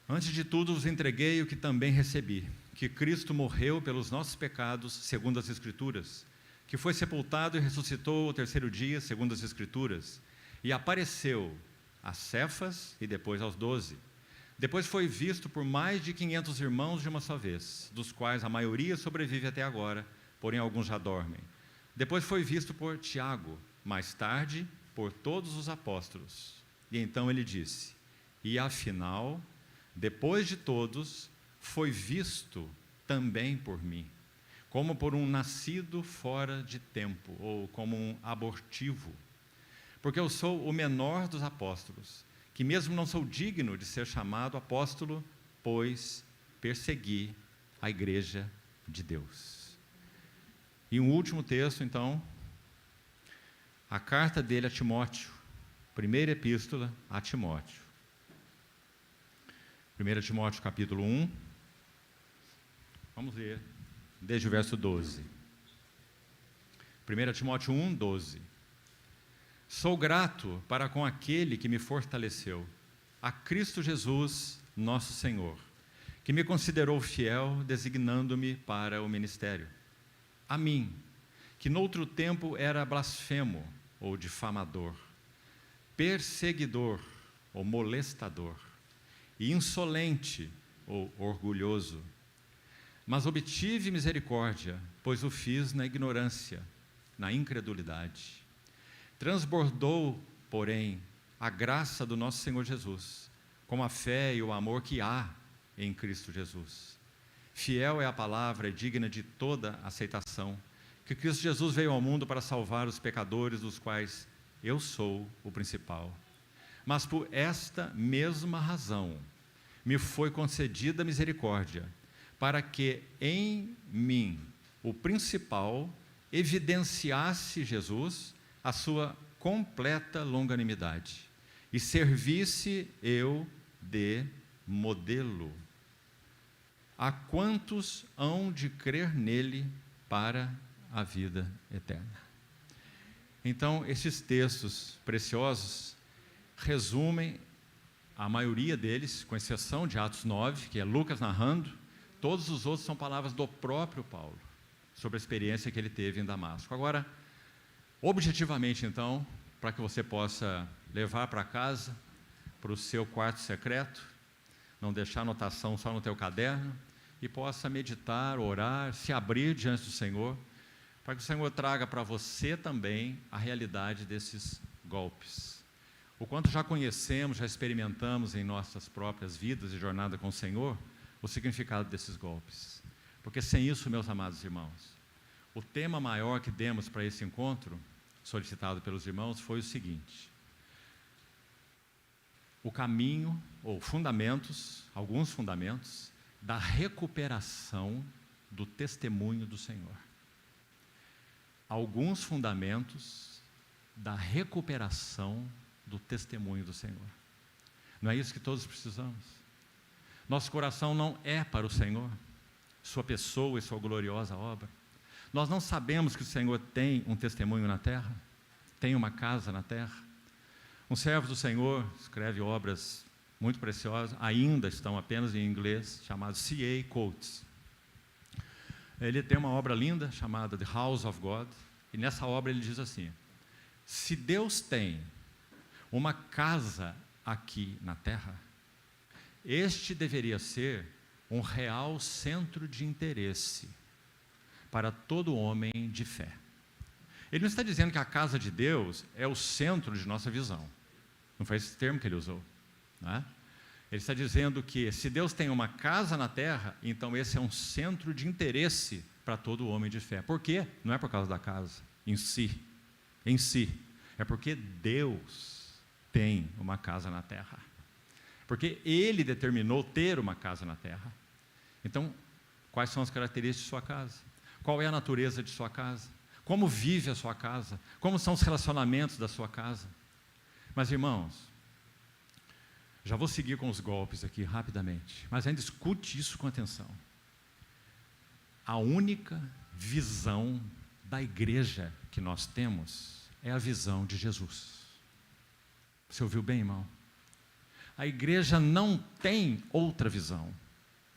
Antes de tudo vos entreguei o que também recebi, que Cristo morreu pelos nossos pecados, segundo as Escrituras, que foi sepultado e ressuscitou ao 3º dia, segundo as Escrituras, e apareceu a Cefas e depois aos 12. Depois foi visto por mais de 500 irmãos de uma só vez, dos quais a maioria sobrevive até agora, porém alguns já dormem. Depois foi visto por Tiago, mais tarde por todos os apóstolos. E então ele disse: e afinal, depois de todos, foi visto também por mim, como por um nascido fora de tempo, ou como um abortivo. Porque eu sou o menor dos apóstolos, que mesmo não sou digno de ser chamado apóstolo, pois persegui a igreja de Deus. E um último texto, então, a carta dele a Timóteo, primeira epístola a Timóteo. 1 Timóteo capítulo 1, vamos ler desde o verso 12. 1 Timóteo 1, 12. Sou grato para com aquele que me fortaleceu, a Cristo Jesus, nosso Senhor, que me considerou fiel, designando-me para o ministério. A mim, que noutro tempo era blasfemo ou difamador, perseguidor ou molestador, e insolente ou orgulhoso. Mas obtive misericórdia, pois o fiz na ignorância, na incredulidade. Transbordou, porém, a graça do nosso Senhor Jesus, com a fé e o amor que há em Cristo Jesus. Fiel é a palavra e digna de toda aceitação, que Cristo Jesus veio ao mundo para salvar os pecadores, dos quais eu sou o principal. Mas por esta mesma razão me foi concedida misericórdia, para que em mim, o principal, evidenciasse Jesus a sua completa longanimidade, e servisse eu de modelo a quantos hão de crer nele para a vida eterna. Então, esses textos preciosos resumem, a maioria deles, com exceção de Atos 9, que é Lucas narrando, todos os outros são palavras do próprio Paulo, sobre a experiência que ele teve em Damasco. Agora, objetivamente, então, para que você possa levar para casa, para o seu quarto secreto, não deixar anotação só no teu caderno, e possa meditar, orar, se abrir diante do Senhor, para que o Senhor traga para você também a realidade desses golpes. O quanto já conhecemos, já experimentamos em nossas próprias vidas e jornada com o Senhor, o significado desses golpes. Porque sem isso, meus amados irmãos, o tema maior que demos para esse encontro, solicitado pelos irmãos, foi o seguinte: o caminho, ou fundamentos, alguns fundamentos, da recuperação do testemunho do Senhor. Alguns fundamentos da recuperação do testemunho do Senhor. Não é isso que todos precisamos? Nosso coração não é para o Senhor, sua pessoa e sua gloriosa obra. Nós não sabemos que o Senhor tem um testemunho na terra, tem uma casa na terra. Um servo do Senhor escreve obras muito preciosas, ainda estão apenas em inglês, chamado C.A. Coates. Ele tem uma obra linda chamada The House of God, e nessa obra ele diz assim: se Deus tem uma casa aqui na terra, este deveria ser um real centro de interesse para todo homem de fé. Ele não está dizendo que a casa de Deus é o centro de nossa visão. Não foi esse termo que ele usou, né? Ele está dizendo que se Deus tem uma casa na terra, então esse é um centro de interesse para todo homem de fé. Por quê? Não é por causa da casa em si, é porque Deus tem uma casa na terra. Porque Ele determinou ter uma casa na terra. Então, quais são as características de sua casa? Qual é a natureza de sua casa? Como vive a sua casa? Como são os relacionamentos da sua casa? Mas, irmãos, já vou seguir com os golpes aqui rapidamente, mas ainda escute isso com atenção. A única visão da igreja que nós temos é a visão de Jesus. Você ouviu bem, irmão? A igreja não tem outra visão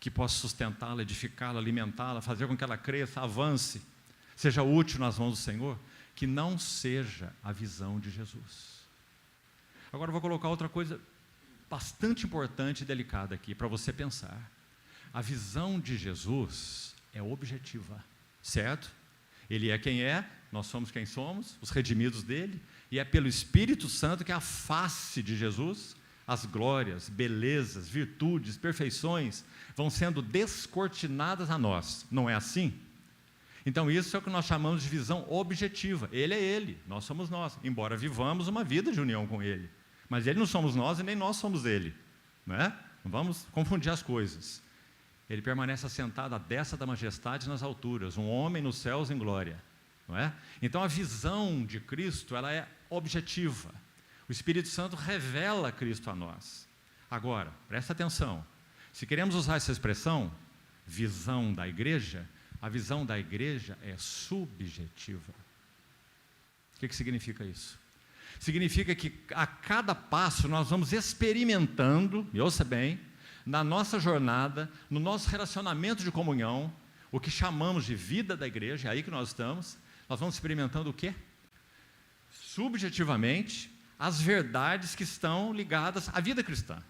que possa sustentá-la, edificá-la, alimentá-la, fazer com que ela cresça, avance, seja útil nas mãos do Senhor, que não seja a visão de Jesus. Agora eu vou colocar outra coisa bastante importante e delicada aqui para você pensar. A visão de Jesus é objetiva, certo? Ele é quem é, nós somos quem somos, os redimidos dele, e é pelo Espírito Santo que a face de Jesus, as glórias, belezas, virtudes, perfeições, vão sendo descortinadas a nós. Não é assim? Então isso é o que nós chamamos de visão objetiva. Ele é Ele, nós somos nós, embora vivamos uma vida de união com Ele. Mas Ele não somos nós e nem nós somos Ele. Não é? Não vamos confundir as coisas. Ele permanece assentado à destra da majestade nas alturas, um homem nos céus em glória. Não é? Então a visão de Cristo, ela é objetiva. O Espírito Santo revela Cristo a nós. Agora, presta atenção, se queremos usar essa expressão, visão da igreja, a visão da igreja é subjetiva. O que significa isso? Significa que a cada passo nós vamos experimentando, me ouça bem, na nossa jornada, no nosso relacionamento de comunhão, o que chamamos de vida da igreja, é aí que nós estamos, nós vamos experimentando o quê? Subjetivamente, as verdades que estão ligadas à vida cristã.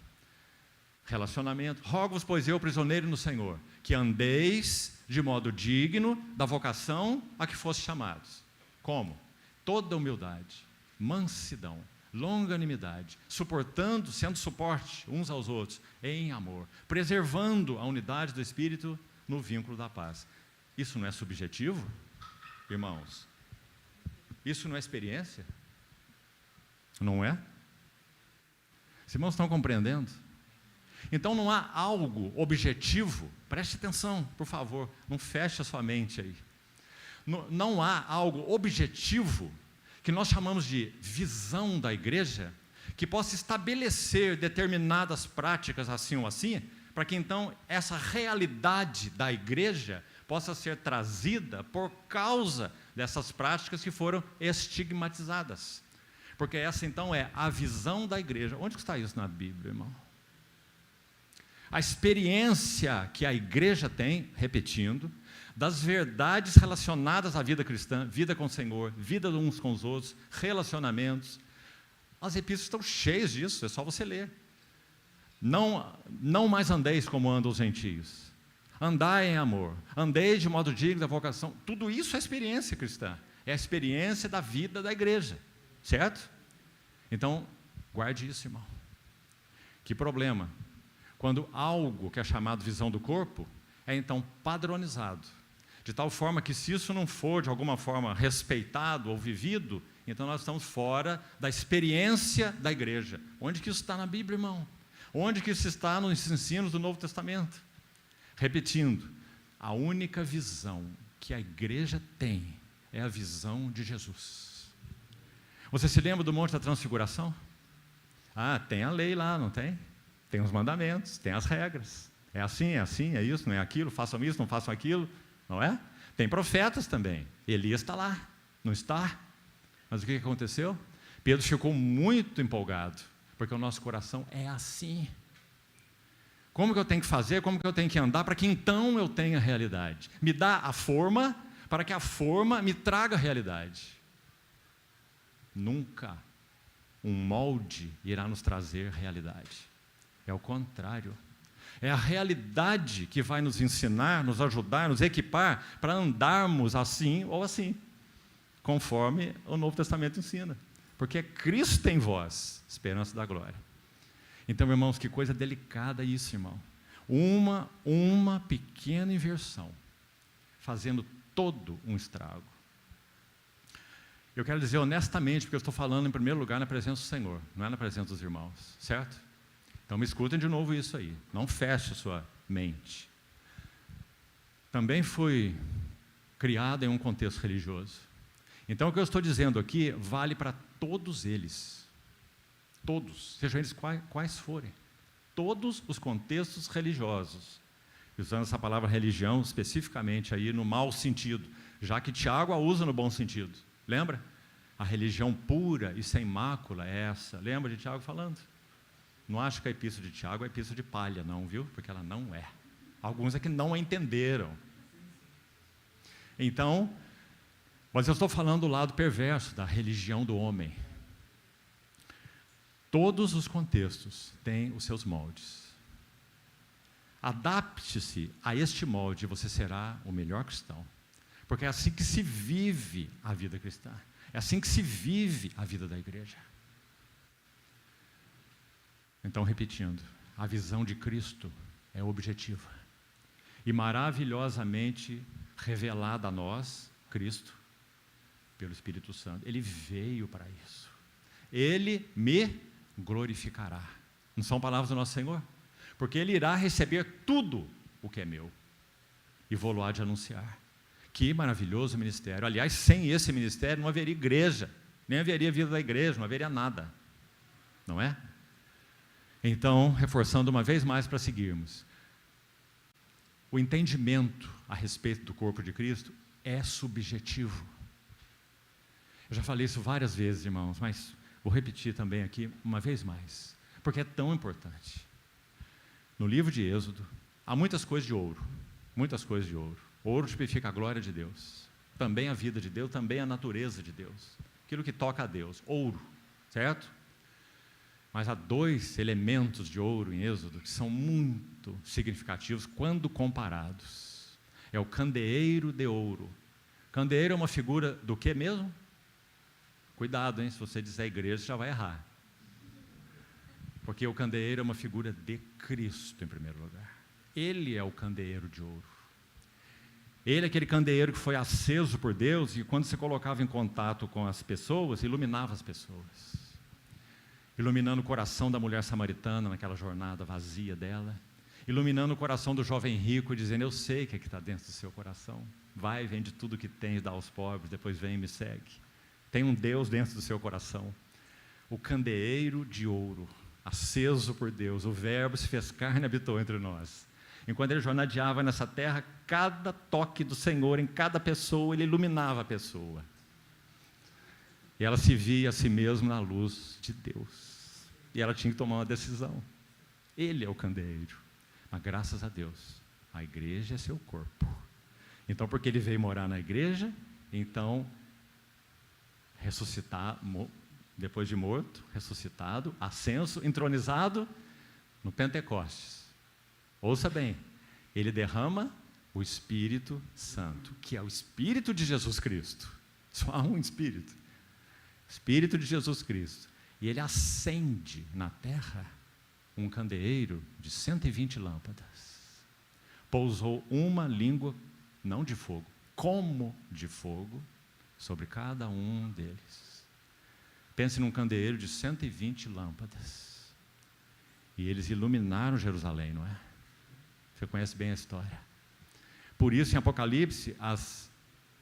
Relacionamento. Rogo-vos, pois eu, prisioneiro no Senhor, que andeis de modo digno da vocação a que foste chamados. Como? Toda humildade, mansidão, longanimidade, suportando, sendo suporte uns aos outros, em amor, preservando a unidade do Espírito no vínculo da paz. Isso não é subjetivo, irmãos? Isso não é experiência? Não é? Os irmãos estão compreendendo? Então não há algo objetivo, preste atenção, por favor, não feche a sua mente aí. Não há algo objetivo que nós chamamos de visão da igreja, que possa estabelecer determinadas práticas assim ou assim, para que então essa realidade da igreja possa ser trazida por causa dessas práticas que foram estigmatizadas. Porque essa então é a visão da igreja. Onde está isso na Bíblia, irmão? A experiência que a igreja tem, repetindo, das verdades relacionadas à vida cristã, vida com o Senhor, vida uns com os outros, relacionamentos. As epístolas estão cheias disso, é só você ler. Não mais andeis como andam os gentios. Andai em amor, andei de modo digno da vocação. Tudo isso é experiência cristã, é a experiência da vida da igreja, certo? Então, guarde isso, irmão. Que problema, quando algo que é chamado visão do corpo, é então padronizado, de tal forma que se isso não for de alguma forma respeitado ou vivido, então nós estamos fora da experiência da igreja. Onde que isso está na Bíblia, irmão? Onde que isso está nos ensinos do Novo Testamento? Repetindo, a única visão que a igreja tem é a visão de Jesus. Você se lembra do Monte da Transfiguração? Ah, tem a lei lá, não tem? Tem os mandamentos, tem as regras, é assim, é isso, não é aquilo, façam isso, não façam aquilo, não é? Tem profetas também. Elias está lá, não está? Mas o que aconteceu? Pedro ficou muito empolgado, porque o nosso coração é assim. Como que eu tenho que fazer, como que eu tenho que andar, para que então eu tenha realidade? Me dá a forma, para que a forma me traga a realidade. Nunca um molde irá nos trazer realidade. É o contrário. É a realidade que vai nos ensinar, nos ajudar, nos equipar para andarmos assim ou assim, conforme o Novo Testamento ensina. Porque é Cristo em vós, esperança da glória. Então, irmãos, que coisa delicada isso, irmão. Uma pequena inversão, fazendo todo um estrago. Eu quero dizer honestamente, porque eu estou falando em primeiro lugar na presença do Senhor, não é na presença dos irmãos, certo? Então me escutem de novo isso aí, não feche sua mente. Também fui criado em um contexto religioso. Então o que eu estou dizendo aqui vale para todos eles. Todos, sejam eles quais forem. Todos os contextos religiosos. Usando essa palavra religião especificamente aí no mau sentido, já que Tiago a usa no bom sentido. Lembra? A religião pura e sem mácula é essa. Lembra de Tiago falando? Não acho que a epístola de Tiago é epístola de palha, não, viu? Porque ela não é. Alguns é que não a entenderam. Então, mas eu estou falando do lado perverso da religião do homem. Todos os contextos têm os seus moldes. Adapte-se a este molde e você será o melhor cristão. Porque é assim que se vive a vida cristã. É assim que se vive a vida da igreja. Então, repetindo, a visão de Cristo é objetiva. E maravilhosamente revelada a nós, Cristo, pelo Espírito Santo. Ele veio para isso. Ele me glorificará. Não são palavras do nosso Senhor? Porque Ele irá receber tudo o que é meu. E vou-lo de anunciar. Que maravilhoso ministério. Aliás, sem esse ministério não haveria igreja, nem haveria vida da igreja, não haveria nada. Não é? Então, reforçando uma vez mais para seguirmos. O entendimento a respeito do corpo de Cristo é subjetivo. Eu já falei isso várias vezes, irmãos, mas vou repetir também aqui uma vez mais, porque é tão importante. No livro de Êxodo, há muitas coisas de ouro, muitas coisas de ouro. Ouro tipifica a glória de Deus, também a vida de Deus, também a natureza de Deus, aquilo que toca a Deus, ouro, certo? Mas há dois elementos de ouro em Êxodo que são muito significativos quando comparados. É o candeeiro de ouro. Candeeiro é uma figura do que mesmo? Cuidado, hein? Se você disser igreja, você já vai errar. Porque o candeeiro é uma figura de Cristo, em primeiro lugar. Ele é o candeeiro de ouro. Ele é aquele candeeiro que foi aceso por Deus e quando se colocava em contato com as pessoas, iluminava as pessoas. Iluminando o coração da mulher samaritana naquela jornada vazia dela. Iluminando o coração do jovem rico, dizendo, eu sei o que está dentro do seu coração. Vai, vende tudo que tens, dá aos pobres, depois vem e me segue. Tem um Deus dentro do seu coração. O candeeiro de ouro, aceso por Deus, o verbo se fez carne e habitou entre nós. Enquanto ele jornadeava nessa terra, cada toque do Senhor em cada pessoa, ele iluminava a pessoa. E ela se via a si mesma na luz de Deus. E ela tinha que tomar uma decisão. Ele é o candeeiro. Mas graças a Deus, a igreja é seu corpo. Então, porque ele veio morar na igreja, então, ressuscitar, depois de morto, ressuscitado, ascenso, entronizado no Pentecostes. Ouça bem, ele derrama o Espírito Santo, que é o Espírito de Jesus Cristo. Só há um Espírito. Espírito de Jesus Cristo. E ele acende na terra um candeeiro de 120 lâmpadas. Pousou uma língua, não de fogo, como de fogo, sobre cada um deles. Pense num candeeiro de 120 lâmpadas. E eles iluminaram Jerusalém, não é? Você conhece bem a história. Por isso, em Apocalipse, as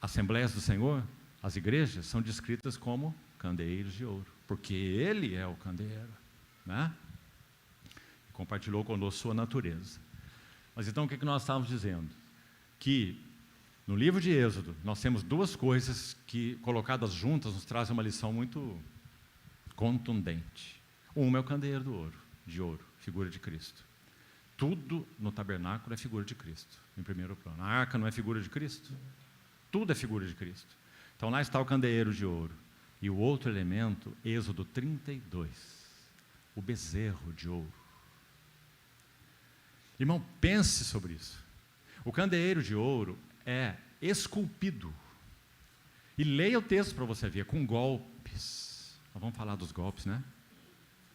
Assembleias do Senhor, as igrejas, são descritas como candeeiros de ouro, porque Ele é o candeeiro, né? Compartilhou conosco sua natureza. Mas então o que nós estávamos dizendo? Que no livro de Êxodo nós temos duas coisas que, colocadas juntas, nos trazem uma lição muito contundente. Uma é o candeeiro de ouro, figura de Cristo. Tudo no tabernáculo é figura de Cristo, em primeiro plano. A arca não é figura de Cristo? Tudo é figura de Cristo. Então lá está o candeeiro de ouro. E o outro elemento, Êxodo 32, o bezerro de ouro. Irmão, pense sobre isso. O candeeiro de ouro é esculpido. E leia o texto para você ver, com golpes. Nós vamos falar dos golpes, né?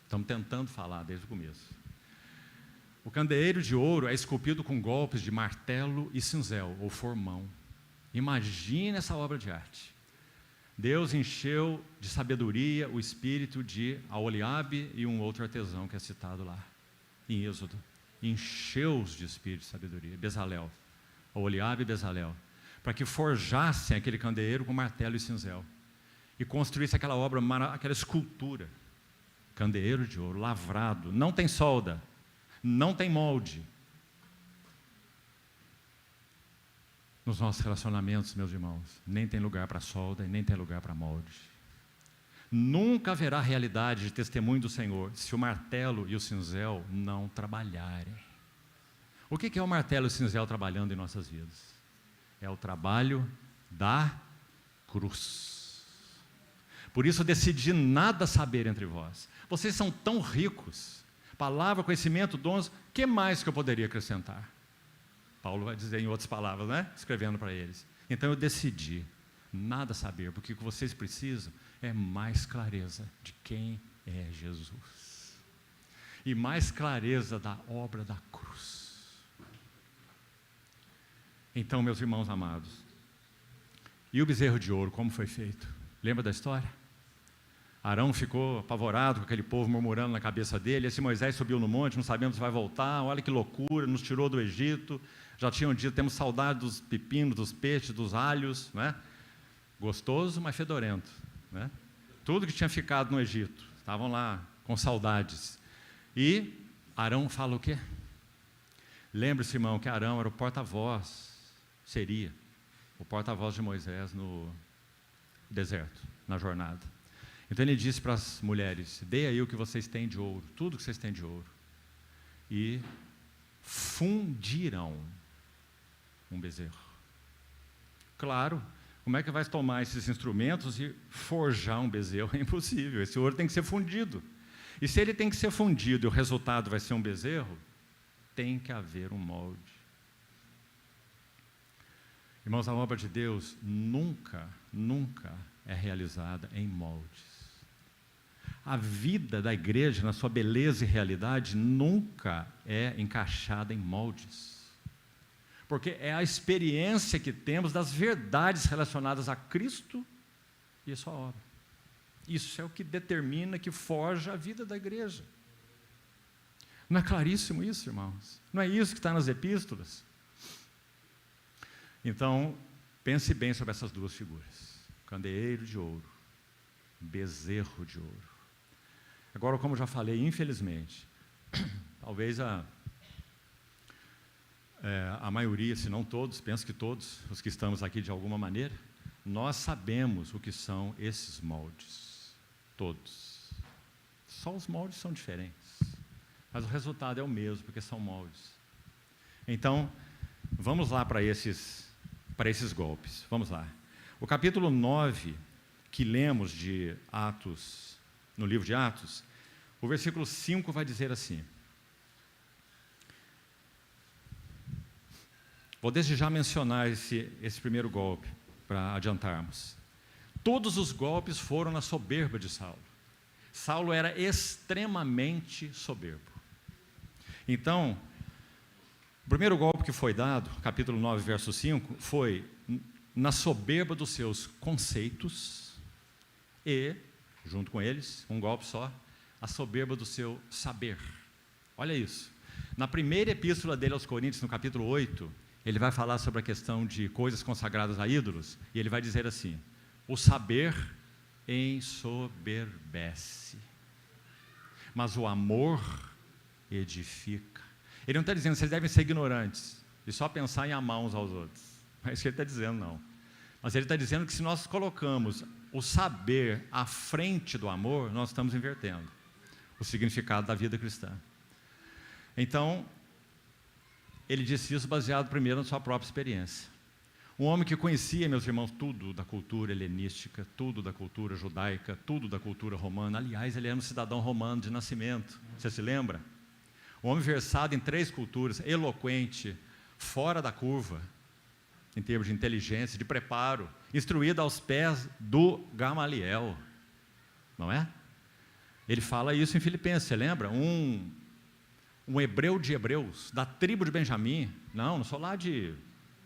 Estamos tentando falar desde o começo. O candeeiro de ouro é esculpido com golpes de martelo e cinzel, ou formão. Imagine essa obra de arte. Deus encheu de sabedoria o espírito de Aholiabe e um outro artesão que é citado lá, em Êxodo. Encheu-os de espírito de sabedoria, Bezalel, Aholiabe e Bezalel, para que forjassem aquele candeeiro com martelo e cinzel, e construíssem aquela obra, aquela escultura, candeeiro de ouro, lavrado, não tem solda, não tem molde. Nos nossos relacionamentos, meus irmãos, nem tem lugar para solda e nem tem lugar para molde. Nunca haverá realidade de testemunho do Senhor se o martelo e o cinzel não trabalharem. O que é o martelo e o cinzel trabalhando em nossas vidas? É o trabalho da cruz. Por isso eu decidi nada saber entre vós. Vocês são tão ricos, palavra, conhecimento, dons, que mais que eu poderia acrescentar? Paulo vai dizer em outras palavras, né? Escrevendo para eles. Então eu decidi nada saber, porque o que vocês precisam é mais clareza de quem é Jesus. E mais clareza da obra da cruz. Então, meus irmãos amados, e o bezerro de ouro, como foi feito? Lembra da história? Arão ficou apavorado com aquele povo murmurando na cabeça dele. Esse Moisés subiu no monte, não sabemos se vai voltar, olha que loucura, nos tirou do Egito. Já tinham dito, temos saudade dos pepinos, dos peixes, dos alhos, né? Gostoso, mas fedorento, né? Tudo que tinha ficado no Egito, estavam lá com saudades. E Arão fala o quê? Lembre-se, irmão, que Arão era o porta-voz, seria o porta-voz de Moisés no deserto, na jornada. Então ele disse para as mulheres, dê aí o que vocês têm de ouro, tudo que vocês têm de ouro. E fundiram um bezerro. Claro, como é que vai tomar esses instrumentos e forjar um bezerro? É impossível, esse ouro tem que ser fundido. E se ele tem que ser fundido e o resultado vai ser um bezerro, tem que haver um molde. Irmãos, a obra de Deus nunca é realizada em moldes. A vida da igreja, na sua beleza e realidade, nunca é encaixada em moldes. Porque é a experiência que temos das verdades relacionadas a Cristo e a sua obra. Isso é o que determina, que forja a vida da igreja. Não é claríssimo isso, irmãos? Não é isso que está nas epístolas? Então, pense bem sobre essas duas figuras. Candeeiro de ouro, bezerro de ouro. Agora, como já falei, infelizmente, talvez a maioria, se não todos, penso que todos, os que estamos aqui de alguma maneira, nós sabemos o que são esses moldes. Todos. Só os moldes são diferentes. Mas o resultado é o mesmo, porque são moldes. Então, vamos lá para esses golpes. Vamos lá. O capítulo 9, que lemos de Atos, no livro de Atos, o versículo 5 vai dizer assim. Vou desde já mencionar esse primeiro golpe, para adiantarmos. Todos os golpes foram na soberba de Saulo. Saulo era extremamente soberbo. Então, o primeiro golpe que foi dado, capítulo 9, verso 5, foi na soberba dos seus conceitos e, junto com eles, um golpe só, a soberba do seu saber. Olha isso. Na primeira epístola dele aos Coríntios, no capítulo 8, ele vai falar sobre a questão de coisas consagradas a ídolos, e ele vai dizer assim, o saber ensoberbece, mas o amor edifica. Ele não está dizendo que vocês devem ser ignorantes e só pensar em amar uns aos outros. Não é isso que ele está dizendo, não. Mas ele está dizendo que se nós colocamos o saber à frente do amor, nós estamos invertendo o significado da vida cristã. Então, ele disse isso baseado primeiro na sua própria experiência. Um homem que conhecia, meus irmãos, tudo da cultura helenística, tudo da cultura judaica, tudo da cultura romana. Aliás, ele era um cidadão romano de nascimento. Você se lembra? Um homem versado em 3 culturas, eloquente, fora da curva, em termos de inteligência, de preparo, instruído aos pés do Gamaliel. Não é? Ele fala isso em Filipenses, você lembra? Um hebreu de hebreus, da tribo de Benjamim. Não sou lá de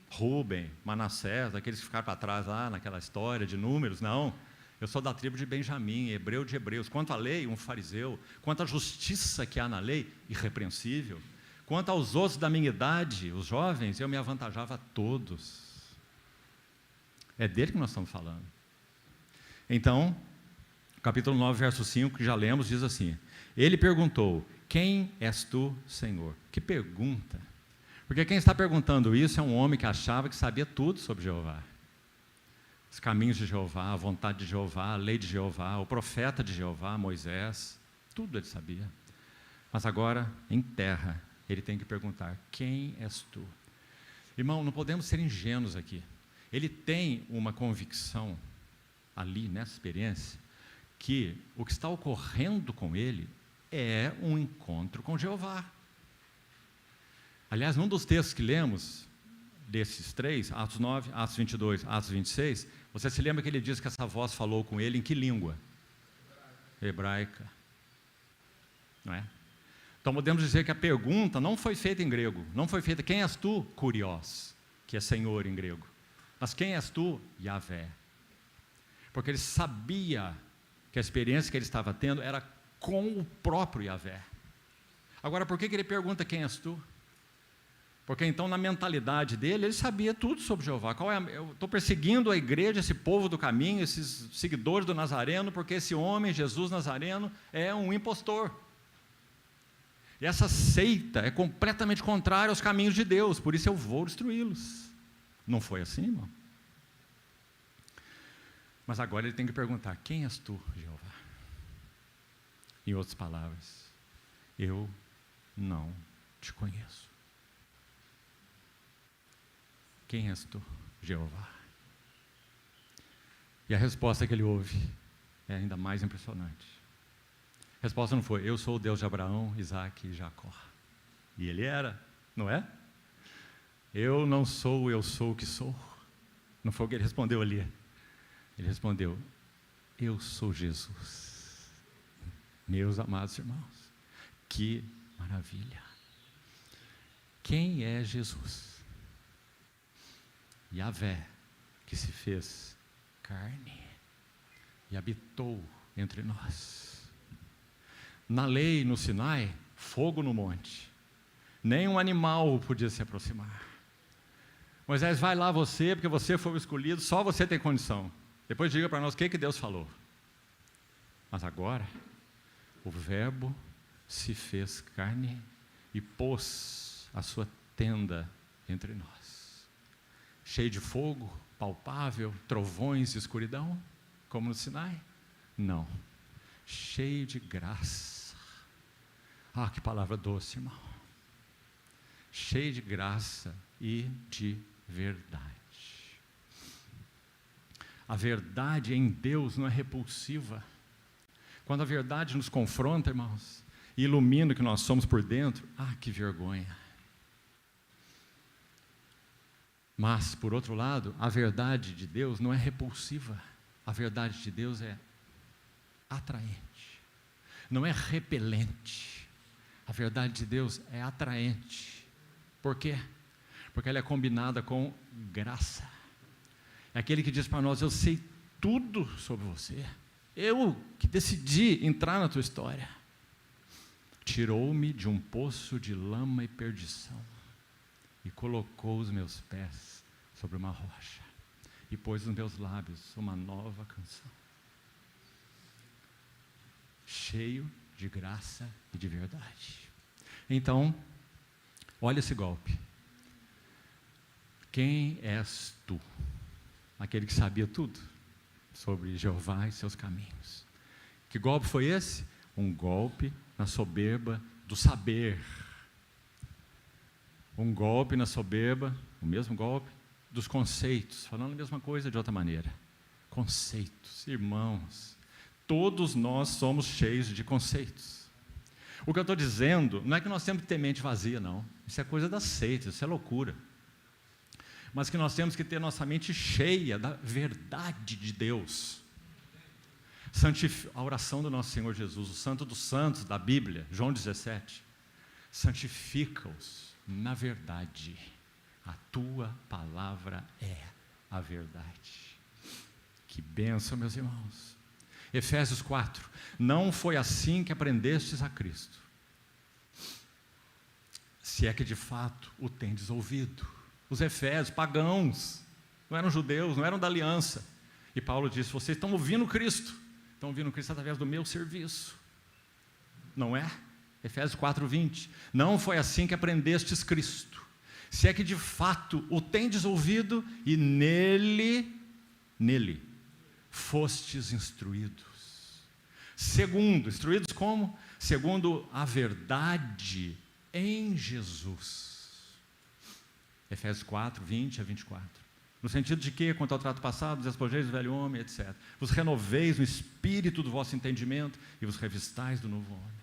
Rubem, Manassés, daqueles que ficaram para trás lá naquela história de números, não. Eu sou da tribo de Benjamim, hebreu de hebreus. Quanto à lei, um fariseu. Quanto à justiça que há na lei, irrepreensível. Quanto aos outros da minha idade, os jovens, eu me avantajava a todos. É dele que nós estamos falando. Então, capítulo 9, verso 5, que já lemos, diz assim: ele perguntou: quem és tu, Senhor? Que pergunta! Porque quem está perguntando isso é um homem que achava que sabia tudo sobre Jeová. Os caminhos de Jeová, a vontade de Jeová, a lei de Jeová, o profeta de Jeová, Moisés, tudo ele sabia. Mas agora, em terra, ele tem que perguntar: quem és tu? Irmão, não podemos ser ingênuos aqui. Ele tem uma convicção ali, nessa experiência, que o que está ocorrendo com ele é um encontro com Jeová. Aliás, num dos textos que lemos, desses 3, Atos 9, Atos 22, Atos 26, você se lembra que ele diz que essa voz falou com ele em que língua? Hebraica. Não é? Então podemos dizer que a pergunta não foi feita em grego, não foi feita: quem és tu, Kurios, que é Senhor em grego, mas quem és tu, Yahvé. Porque ele sabia que a experiência que ele estava tendo era com o próprio Yahvé. Agora, por que ele pergunta: quem és tu? Porque então, na mentalidade dele, ele sabia tudo sobre Jeová. Eu estou perseguindo a igreja, esse povo do caminho, esses seguidores do Nazareno, porque esse homem, Jesus Nazareno, é um impostor. E essa seita é completamente contrária aos caminhos de Deus, por isso eu vou destruí-los. Não foi assim, irmão? Mas agora ele tem que perguntar: quem és tu, Jeová? Em outras palavras, eu não te conheço. Quem és tu, Jeová? E a resposta que ele ouve é ainda mais impressionante. A resposta não foi: eu sou o Deus de Abraão, Isaque e Jacó. E ele era, não é? Eu não sou, eu sou o que sou. Não foi o que ele respondeu ali. Ele respondeu: eu sou Jesus. Meus amados irmãos, que maravilha! Quem é Jesus? Yahvé, que se fez carne e habitou entre nós. Na lei, no Sinai, fogo no monte. Nem um animal podia se aproximar. Moisés, vai lá você, porque você foi o escolhido, só você tem condição. Depois diga para nós o que Deus falou. Mas agora, o Verbo se fez carne e pôs a sua tenda entre nós. Cheio de fogo, palpável, trovões e escuridão, como no Sinai? Não. Cheio de graça. Ah, que palavra doce, irmão. Cheio de graça e de verdade. A verdade em Deus não é repulsiva. Quando a verdade nos confronta, irmãos, e ilumina o que nós somos por dentro, ah, que vergonha. Mas, por outro lado, a verdade de Deus não é repulsiva. A verdade de Deus é atraente. Não é repelente. A verdade de Deus é atraente. Por quê? Porque ela é combinada com graça. É aquele que diz para nós: eu sei tudo sobre você. Eu que decidi entrar na tua história. Tirou-me de um poço de lama e perdição e colocou os meus pés sobre uma rocha e pôs nos meus lábios uma nova canção. Cheio de graça e de verdade. Então, Olha esse golpe. Quem és tu? Aquele que sabia tudo sobre Jeová e seus caminhos. Que golpe foi esse? Um golpe na soberba do saber. Um golpe na soberba, o mesmo golpe, dos conceitos. Falando a mesma coisa de outra maneira. Conceitos, irmãos. Todos nós somos cheios de conceitos. O que eu estou dizendo não é que nós temos que ter mente vazia, não. Isso é coisa das seitas, isso é loucura. Mas que nós temos que ter nossa mente cheia da verdade de Deus. A oração do nosso Senhor Jesus, o Santo dos Santos da Bíblia, João 17. Santifica-os na verdade. A tua palavra é a verdade. Que bênção, meus irmãos. Efésios 4. Não foi assim que aprendestes a Cristo, se é que de fato o tendes ouvido. Os efésios, pagãos, não eram judeus, não eram da aliança. E Paulo disse, vocês estão ouvindo Cristo. Estão ouvindo Cristo através do meu serviço. Não é? Efésios 4:20. Não foi assim que aprendestes Cristo, se é que de fato o tendes ouvido e nele fostes instruídos. Segundo, instruídos como? Segundo a verdade em Jesus. Efésios 4:20-24. No sentido de que, quanto ao trato passado, despojeis do velho homem, etc. Vos renoveis no espírito do vosso entendimento e vos revistais do novo homem.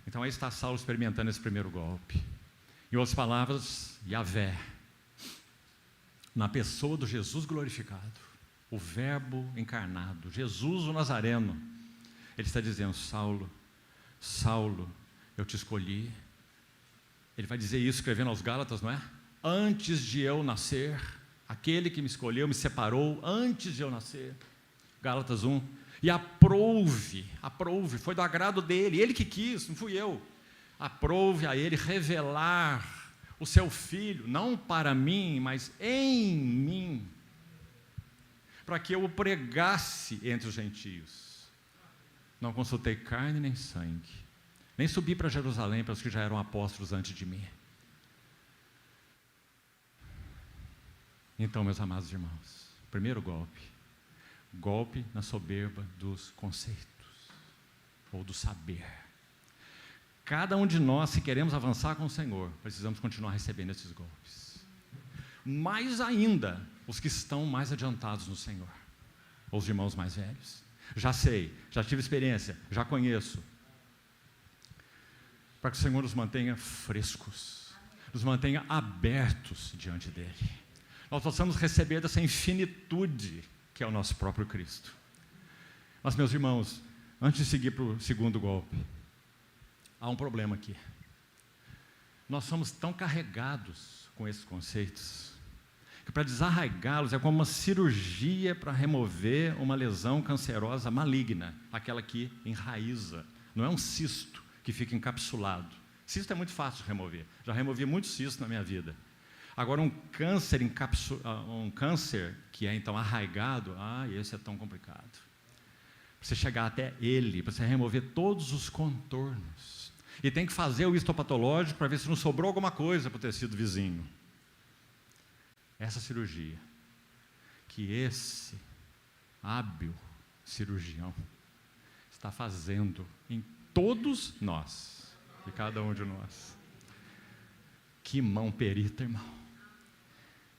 Então aí está Saulo experimentando esse primeiro golpe. Em outras palavras, Yahvé, na pessoa do Jesus glorificado, o Verbo encarnado, Jesus o Nazareno, ele está dizendo, Saulo, Saulo, eu te escolhi. Ele vai dizer isso escrevendo aos Gálatas, não é? Antes de eu nascer, aquele que me escolheu, me separou antes de eu nascer. Gálatas 1. E aprouve, foi do agrado dele, ele que quis, não fui eu. Aprouve a ele revelar o seu Filho, não para mim, mas em mim, para que eu o pregasse entre os gentios. Não consultei carne nem sangue, nem subi para Jerusalém para os que já eram apóstolos antes de mim. Então, meus amados irmãos, primeiro golpe na soberba dos conceitos, ou do saber. Cada um de nós, se queremos avançar com o Senhor, precisamos continuar recebendo esses golpes. Mais ainda, os que estão mais adiantados no Senhor, ou os irmãos mais velhos. Já sei, já tive experiência, já conheço. Para que o Senhor nos mantenha frescos, nos mantenha abertos diante dEle. Nós possamos receber dessa infinitude que é o nosso próprio Cristo. Mas, meus irmãos, antes de seguir para o segundo golpe, há um problema aqui. Nós somos tão carregados com esses conceitos, que para desarraigá-los é como uma cirurgia para remover uma lesão cancerosa maligna, aquela que enraiza. Não é um cisto que fica encapsulado. Cisto é muito fácil de remover. Já removi muitos cistos na minha vida. Agora, um câncer que é então arraigado, esse é tão complicado. Para você chegar até ele, para você remover todos os contornos. E tem que fazer o histopatológico para ver se não sobrou alguma coisa para o tecido vizinho. Essa cirurgia, que esse hábil cirurgião está fazendo em todos nós, e cada um de nós. Que mão perita, irmão.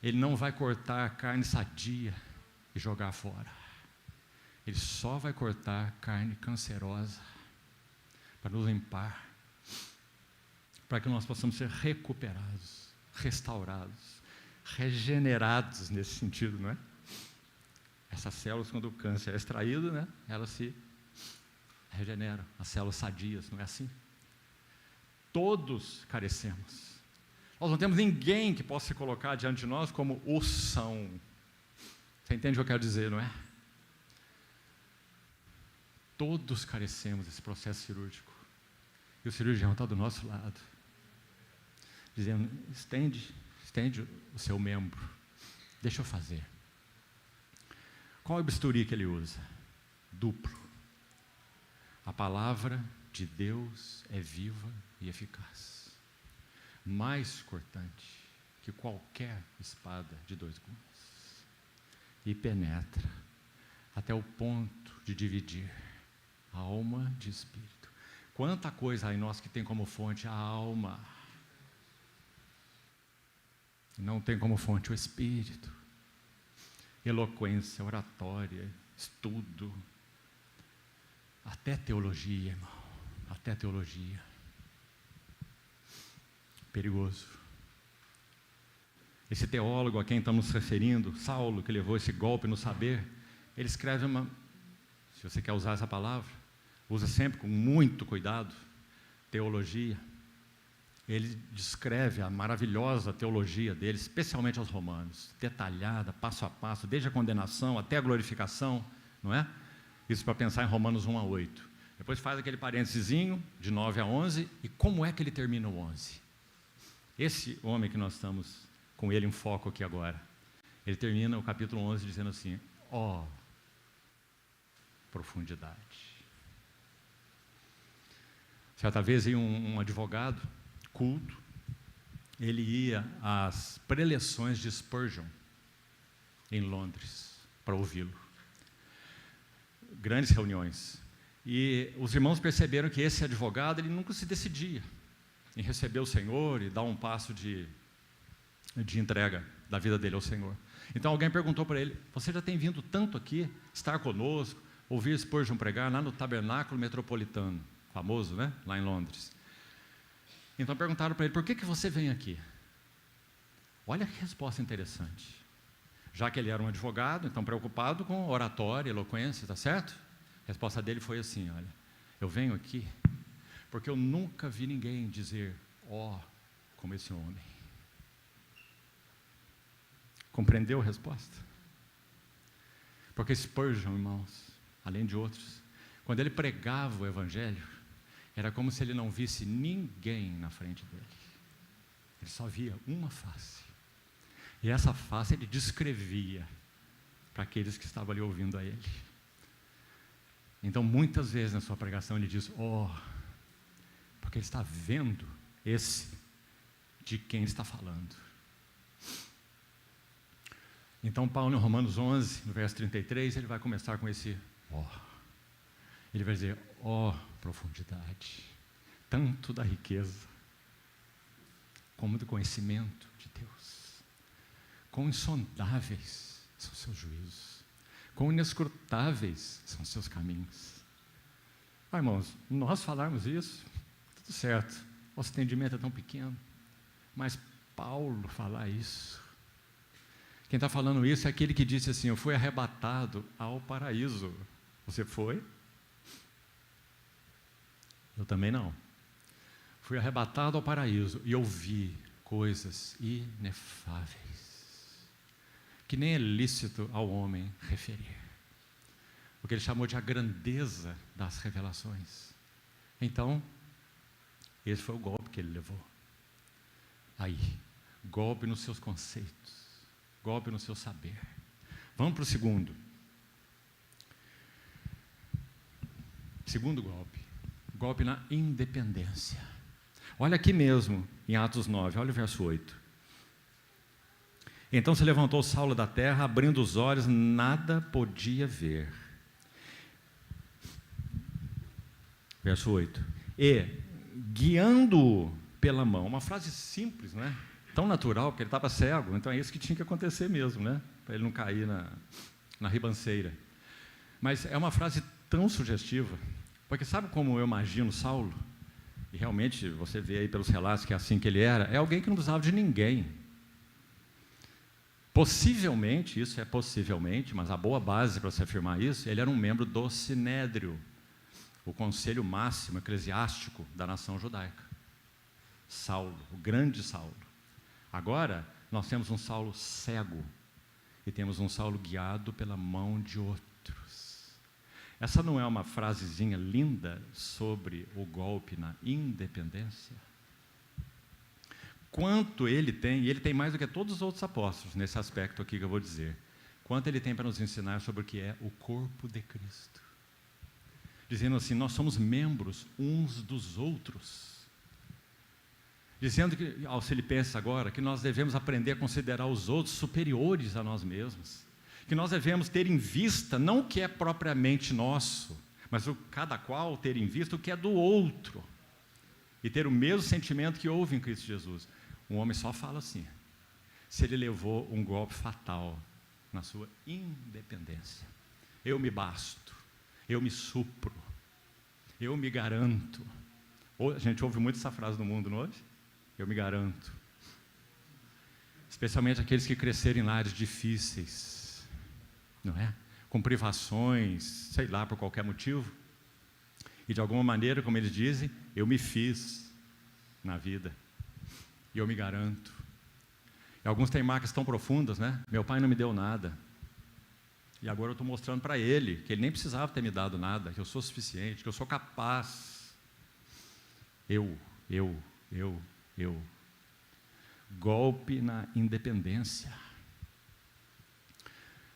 Ele não vai cortar a carne sadia e jogar fora. Ele só vai cortar carne cancerosa para nos limpar, para que nós possamos ser recuperados, restaurados, regenerados nesse sentido, não é? Essas células, quando o câncer é extraído, né, elas se regeneram, as células sadias, não é assim? Todos carecemos. Nós não temos ninguém que possa se colocar diante de nós como o são. Você entende o que eu quero dizer, não é? Todos carecemos desse processo cirúrgico. E o cirurgião está do nosso lado, dizendo, estende o seu membro, deixa eu fazer. Qual é o bisturi que ele usa? Duplo. A palavra de Deus é viva e eficaz. mais cortante que qualquer espada de 2 gumes, e penetra até o ponto de dividir alma de espírito. Quanta coisa há em nós que tem como fonte a alma, não tem como fonte o espírito. Eloquência, oratória, estudo, até teologia, irmão, até teologia. Perigoso. Esse teólogo a quem estamos nos referindo, Saulo, que levou esse golpe no saber, ele escreve se você quer usar essa palavra, usa sempre com muito cuidado, teologia. Ele descreve a maravilhosa teologia dele, especialmente aos romanos, detalhada, passo a passo, desde a condenação até a glorificação, não é? Isso para pensar em Romanos 1-8. Depois faz aquele parêntesezinho, de 9-11, e como é que ele termina o 11? Esse homem que nós estamos com ele em foco aqui agora, ele termina o capítulo 11 dizendo assim: ó, profundidade. Certa vez ia um advogado culto, ele ia às preleções de Spurgeon, em Londres, para ouvi-lo. Grandes reuniões. E os irmãos perceberam que esse advogado, ele nunca se decidia em receber o Senhor e dar um passo de entrega da vida dele ao Senhor. Então alguém perguntou para ele: você já tem vindo tanto aqui, estar conosco, ouvir Spurgeon pregar lá no Tabernáculo Metropolitano, famoso, né? Lá em Londres. Então perguntaram para ele: por que você vem aqui? Olha que resposta interessante. Já que ele era um advogado, então preocupado com oratória, eloquência, tá certo? A resposta dele foi assim: olha, eu venho aqui porque eu nunca vi ninguém dizer ó, como esse homem. Compreendeu a resposta? Porque Spurgeon, irmãos, além de outros, quando ele pregava o Evangelho, era como se ele não visse ninguém na frente dele. Ele só via uma face. E essa face ele descrevia para aqueles que estavam ali ouvindo a ele. Então, muitas vezes na sua pregação ele diz ó, porque ele está vendo esse de quem ele está falando. Então, Paulo, em Romanos 11, no verso 33, ele vai começar com esse ó. Ele vai dizer: ó, profundidade, tanto da riqueza, como do conhecimento de Deus. Quão insondáveis são seus juízos, quão inescrutáveis são seus caminhos. Ah, irmãos, nós falarmos isso, tudo certo, nosso entendimento é tão pequeno, mas Paulo falar isso, quem está falando isso é aquele que disse assim: eu fui arrebatado ao paraíso. Você foi? Eu também não. Fui arrebatado ao paraíso e ouvi coisas inefáveis, que nem é lícito ao homem referir. O que ele chamou de a grandeza das revelações. Então, esse foi o golpe que ele levou. Aí, golpe nos seus conceitos, golpe no seu saber. Vamos para o segundo. Segundo golpe. Golpe na independência. Olha aqui mesmo, em Atos 9, olha o verso 8. Então se levantou Saulo da terra, abrindo os olhos, nada podia ver. Verso 8. E, guiando-o pela mão, uma frase simples, não é? Tão natural, porque ele estava cego, então é isso que tinha que acontecer mesmo, né? Para ele não cair na ribanceira. Mas é uma frase tão sugestiva, porque sabe como eu imagino Saulo? E realmente você vê aí pelos relatos que é assim que ele era, é alguém que não precisava de ninguém. Possivelmente, isso é possivelmente, mas a boa base para se afirmar isso, ele era um membro do Sinédrio, o conselho máximo eclesiástico da nação judaica. Saulo, o grande Saulo. Agora, nós temos um Saulo cego e temos um Saulo guiado pela mão de outros. Essa não é uma frasezinha linda sobre o golpe na independência? Quanto ele tem, e ele tem mais do que todos os outros apóstolos nesse aspecto aqui que eu vou dizer, quanto ele tem para nos ensinar sobre o que é o corpo de Cristo. Dizendo assim, nós somos membros uns dos outros. dizendo que, aos filipenses agora, que nós devemos aprender a considerar os outros superiores a nós mesmos, que nós devemos ter em vista não o que é propriamente nosso, mas cada qual ter em vista o que é do outro, e ter o mesmo sentimento que houve em Cristo Jesus. Um homem só fala assim, se ele levou um golpe fatal na sua independência. Eu me basto, eu me supro, eu me garanto. A gente ouve muito essa frase no mundo, não ouve? Eu me garanto. Especialmente aqueles que cresceram em lares difíceis, não é? Com privações, sei lá, por qualquer motivo. E de alguma maneira, como eles dizem, eu me fiz na vida. E eu me garanto. E alguns têm marcas tão profundas, né? Meu pai não me deu nada. E agora eu estou mostrando para ele que ele nem precisava ter me dado nada, que eu sou suficiente, que eu sou capaz. Eu. Golpe na independência.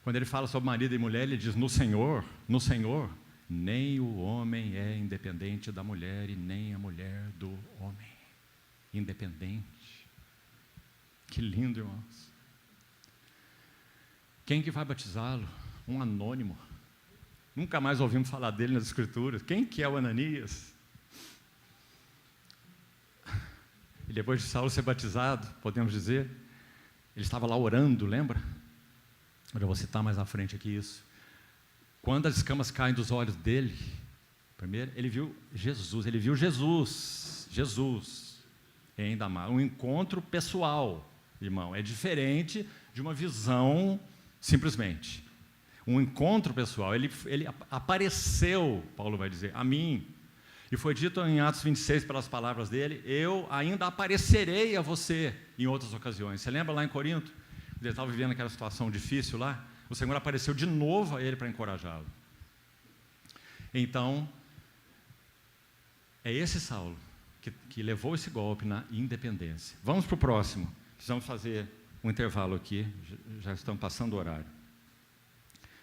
Quando ele fala sobre marido e mulher, ele diz, no Senhor, nem o homem é independente da mulher e nem a mulher do homem. Independente. Que lindo, irmãos. Quem que vai batizá-lo? Um anônimo. Nunca mais ouvimos falar dele nas Escrituras. Quem que é o Ananias? E depois de Saulo ser batizado, podemos dizer, ele estava lá orando, lembra? Eu vou citar mais à frente aqui isso. Quando as escamas caem dos olhos dele, primeiro, ele viu Jesus, ainda mais, um encontro pessoal, irmão, é diferente de uma visão simplesmente. Um encontro pessoal, ele apareceu, Paulo vai dizer, a mim. E foi dito em Atos 26, pelas palavras dele, eu ainda aparecerei a você em outras ocasiões. Você lembra lá em Corinto? Ele estava vivendo aquela situação difícil lá, o Senhor apareceu de novo a ele para encorajá-lo. Então, é esse Saulo que levou esse golpe na independência. Vamos para o próximo. Precisamos fazer um intervalo aqui, já estamos passando o horário.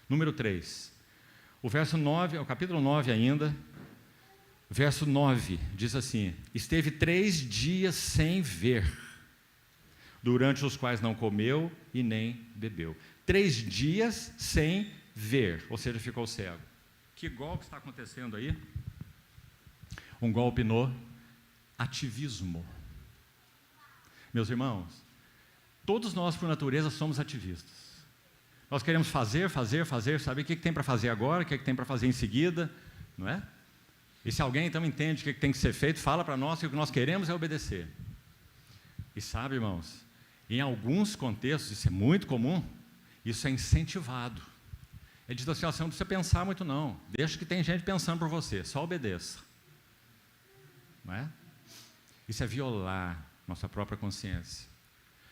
Número 3. O verso 9, o capítulo 9 ainda, verso 9, diz assim, esteve 3 dias sem ver, durante os quais não comeu e nem bebeu. 3 dias sem ver, ou seja, ficou cego. Que golpe está acontecendo aí? Um golpe no ativismo. Meus irmãos, todos nós, por natureza, somos ativistas. Nós queremos fazer, saber o que tem para fazer agora, o que tem para fazer em seguida, não é? E se alguém então entende o que tem que ser feito, fala para nós que o que nós queremos é obedecer. E sabe, irmãos, em alguns contextos, isso é muito comum, isso é incentivado. Ele diz assim, você não precisa pensar muito não, deixa que tem gente pensando por você, só obedeça. Não é? Isso é violar nossa própria consciência.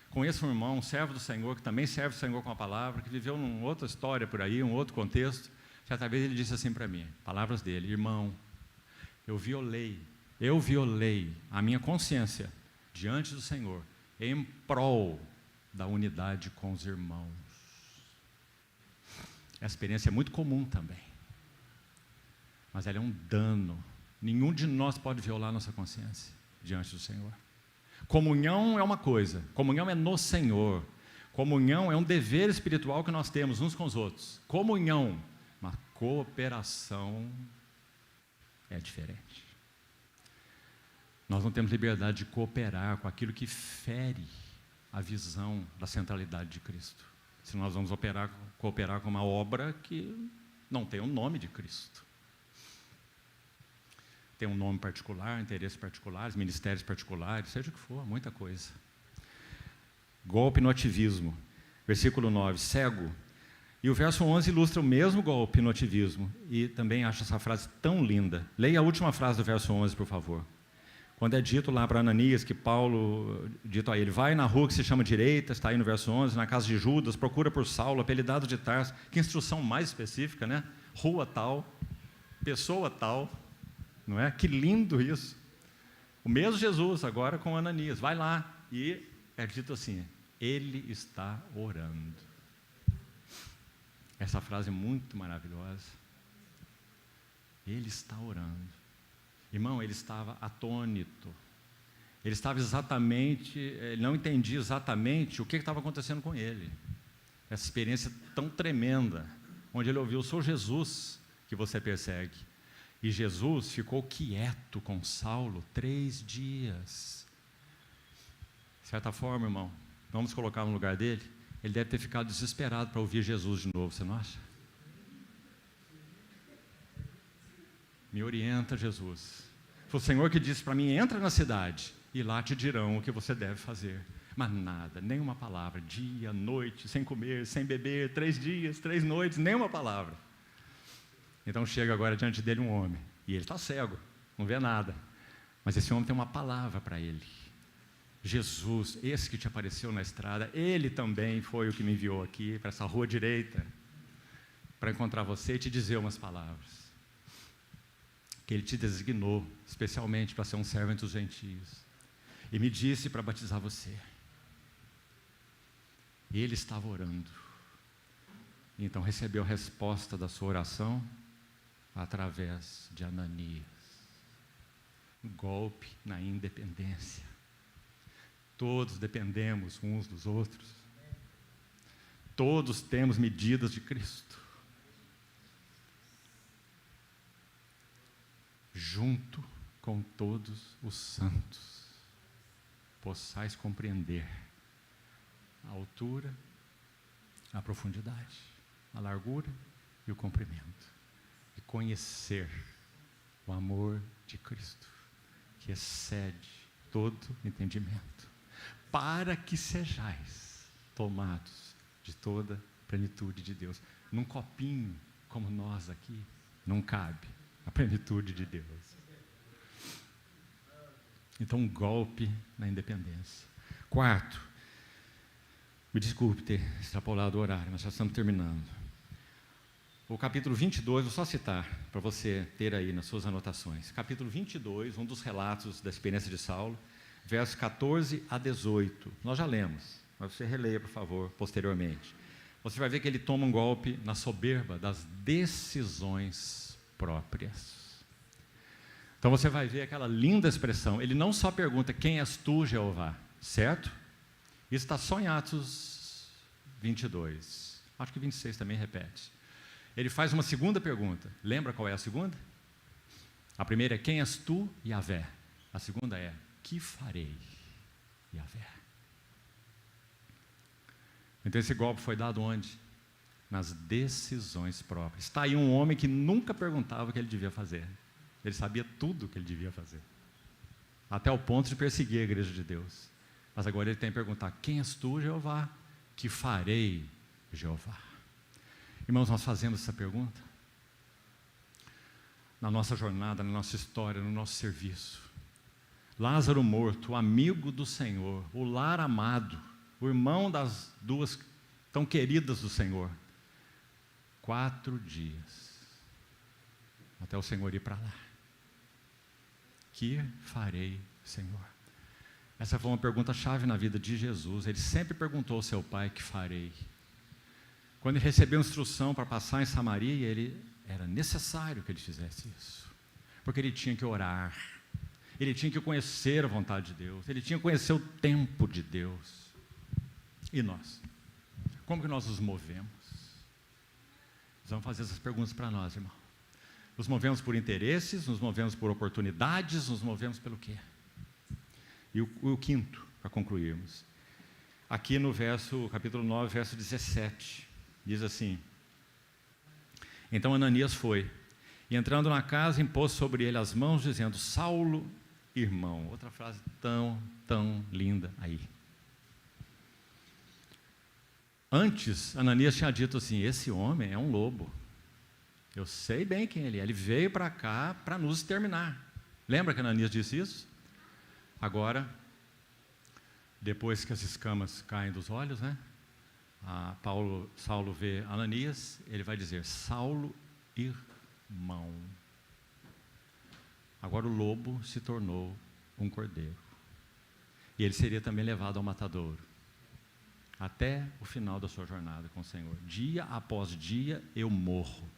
Conheço um irmão, um servo do Senhor, que também serve o Senhor com a palavra, que viveu numa outra história por aí, um outro contexto. Certa vez ele disse assim para mim, palavras dele, irmão, eu violei a minha consciência diante do Senhor, em prol da unidade com os irmãos. Essa experiência é muito comum também, mas ela é um dano. Nenhum de nós pode violar nossa consciência diante do Senhor. Comunhão é uma coisa, comunhão é no Senhor, comunhão é um dever espiritual que nós temos uns com os outros. Comunhão, uma cooperação é diferente. Nós não temos liberdade de cooperar com aquilo que fere a visão da centralidade de Cristo. Se nós vamos cooperar com uma obra que não tem o nome de Cristo. Tem um nome particular, interesses particulares, ministérios particulares, seja o que for, muita coisa. Golpe no ativismo. Versículo 9, cego. E o verso 11 ilustra o mesmo golpe no ativismo. E também acho essa frase tão linda. Leia a última frase do verso 11, por favor. Quando é dito lá para Ananias, que Paulo, dito a ele, vai na rua que se chama direita, está aí no verso 11, na casa de Judas, procura por Saulo, apelidado de Tarso. Que instrução mais específica, né? Rua tal, pessoa tal. Não é? Que lindo isso. O mesmo Jesus agora com Ananias, vai lá e é dito assim, ele está orando. Essa frase é muito maravilhosa. Ele está orando. Irmão, ele estava atônito. Ele não entendia exatamente o que estava acontecendo com ele. Essa experiência tão tremenda, onde ele ouviu: sou Jesus que você persegue. E Jesus ficou quieto com Saulo 3 dias. De certa forma, irmão, vamos colocar no lugar dele, ele deve ter ficado desesperado para ouvir Jesus de novo, você não acha? Me orienta, Jesus. Foi o Senhor que disse para mim: entra na cidade e lá te dirão o que você deve fazer. Mas nada, nenhuma palavra, dia, noite, sem comer, sem beber, 3 dias, 3 noites, nenhuma palavra. Então chega agora diante dele um homem, e ele está cego, não vê nada, mas esse homem tem uma palavra para ele: Jesus, esse que te apareceu na estrada, ele também foi o que me enviou aqui para essa rua direita, para encontrar você e te dizer umas palavras, que ele te designou especialmente para ser um servo entre os gentios, e me disse para batizar você. E ele estava orando, então recebeu a resposta da sua oração através de Ananias. Golpe na independência. Todos dependemos uns dos outros. Todos temos medidas de Cristo. Junto com todos os santos, possais compreender a altura, a profundidade, a largura e o comprimento, e conhecer o amor de Cristo, que excede todo entendimento, para que sejais tomados de toda a plenitude de Deus. Num copinho como nós aqui, não cabe a plenitude de Deus. Então, um golpe na independência. Quarto, me desculpe ter extrapolado o horário, mas já estamos terminando. O capítulo 22, vou só citar, para você ter aí nas suas anotações. Capítulo 22, um dos relatos da experiência de Saulo, versos 14 a 18. Nós já lemos, mas você releia, por favor, posteriormente. Você vai ver que ele toma um golpe na soberba das decisões próprias. Então você vai ver aquela linda expressão. Ele não só pergunta: quem és tu, Jeová? Certo? Isso está só em Atos 22. Acho que 26 também repete. Ele faz uma segunda pergunta. Lembra qual é a segunda? A primeira é: quem és tu, Yahvé? A segunda é: que farei, Yahvé? Então esse golpe foi dado onde? Nas decisões próprias. Está aí um homem que nunca perguntava o que ele devia fazer. Ele sabia tudo o que ele devia fazer, até o ponto de perseguir a igreja de Deus. Mas agora ele tem que perguntar: quem és tu, Jeová? Que farei, Jeová? Irmãos, nós fazemos essa pergunta na nossa jornada, na nossa história, no nosso serviço. Lázaro morto, o amigo do Senhor, o lar amado, o irmão das duas tão queridas do Senhor. 4 dias até o Senhor ir para lá. Que farei, Senhor? Essa foi uma pergunta-chave na vida de Jesus. Ele sempre perguntou ao seu pai: que farei? Quando ele recebeu instrução para passar em Samaria, era necessário que ele fizesse isso, porque ele tinha que orar, ele tinha que conhecer a vontade de Deus, ele tinha que conhecer o tempo de Deus. E nós? Como que nós nos movemos? Nós vamos fazer essas perguntas para nós, irmão. Nos movemos por interesses, nos movemos por oportunidades, nos movemos pelo quê? E o quinto, para concluirmos. Aqui no capítulo 9, verso 17, diz assim: então Ananias foi, e entrando na casa, impôs sobre ele as mãos, dizendo: Saulo, irmão. Outra frase tão linda aí. Antes, Ananias tinha dito assim: esse homem é um lobo. Eu sei bem quem ele é. Ele veio para cá para nos exterminar. Lembra que Ananias disse isso? Agora, depois que as escamas caem dos olhos, né? Saulo vê Ananias, ele vai dizer: Saulo, irmão. Agora o lobo se tornou um cordeiro. E ele seria também levado ao matadouro, até o final da sua jornada com o Senhor. Dia após dia eu morro.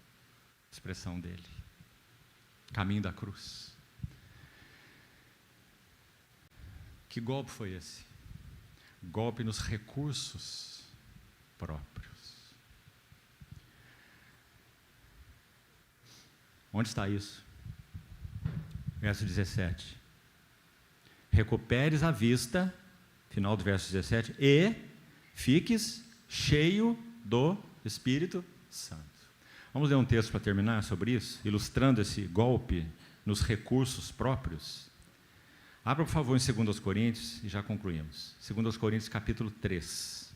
Expressão dele. Caminho da cruz. Que golpe foi esse? Golpe nos recursos próprios. Onde está isso? Verso 17. Recuperes a vista, final do verso 17, e fiques cheio do Espírito Santo. Vamos ler um texto para terminar sobre isso, ilustrando esse golpe nos recursos próprios. Abra, por favor, em 2 Coríntios, e já concluímos. 2 Coríntios, capítulo 3.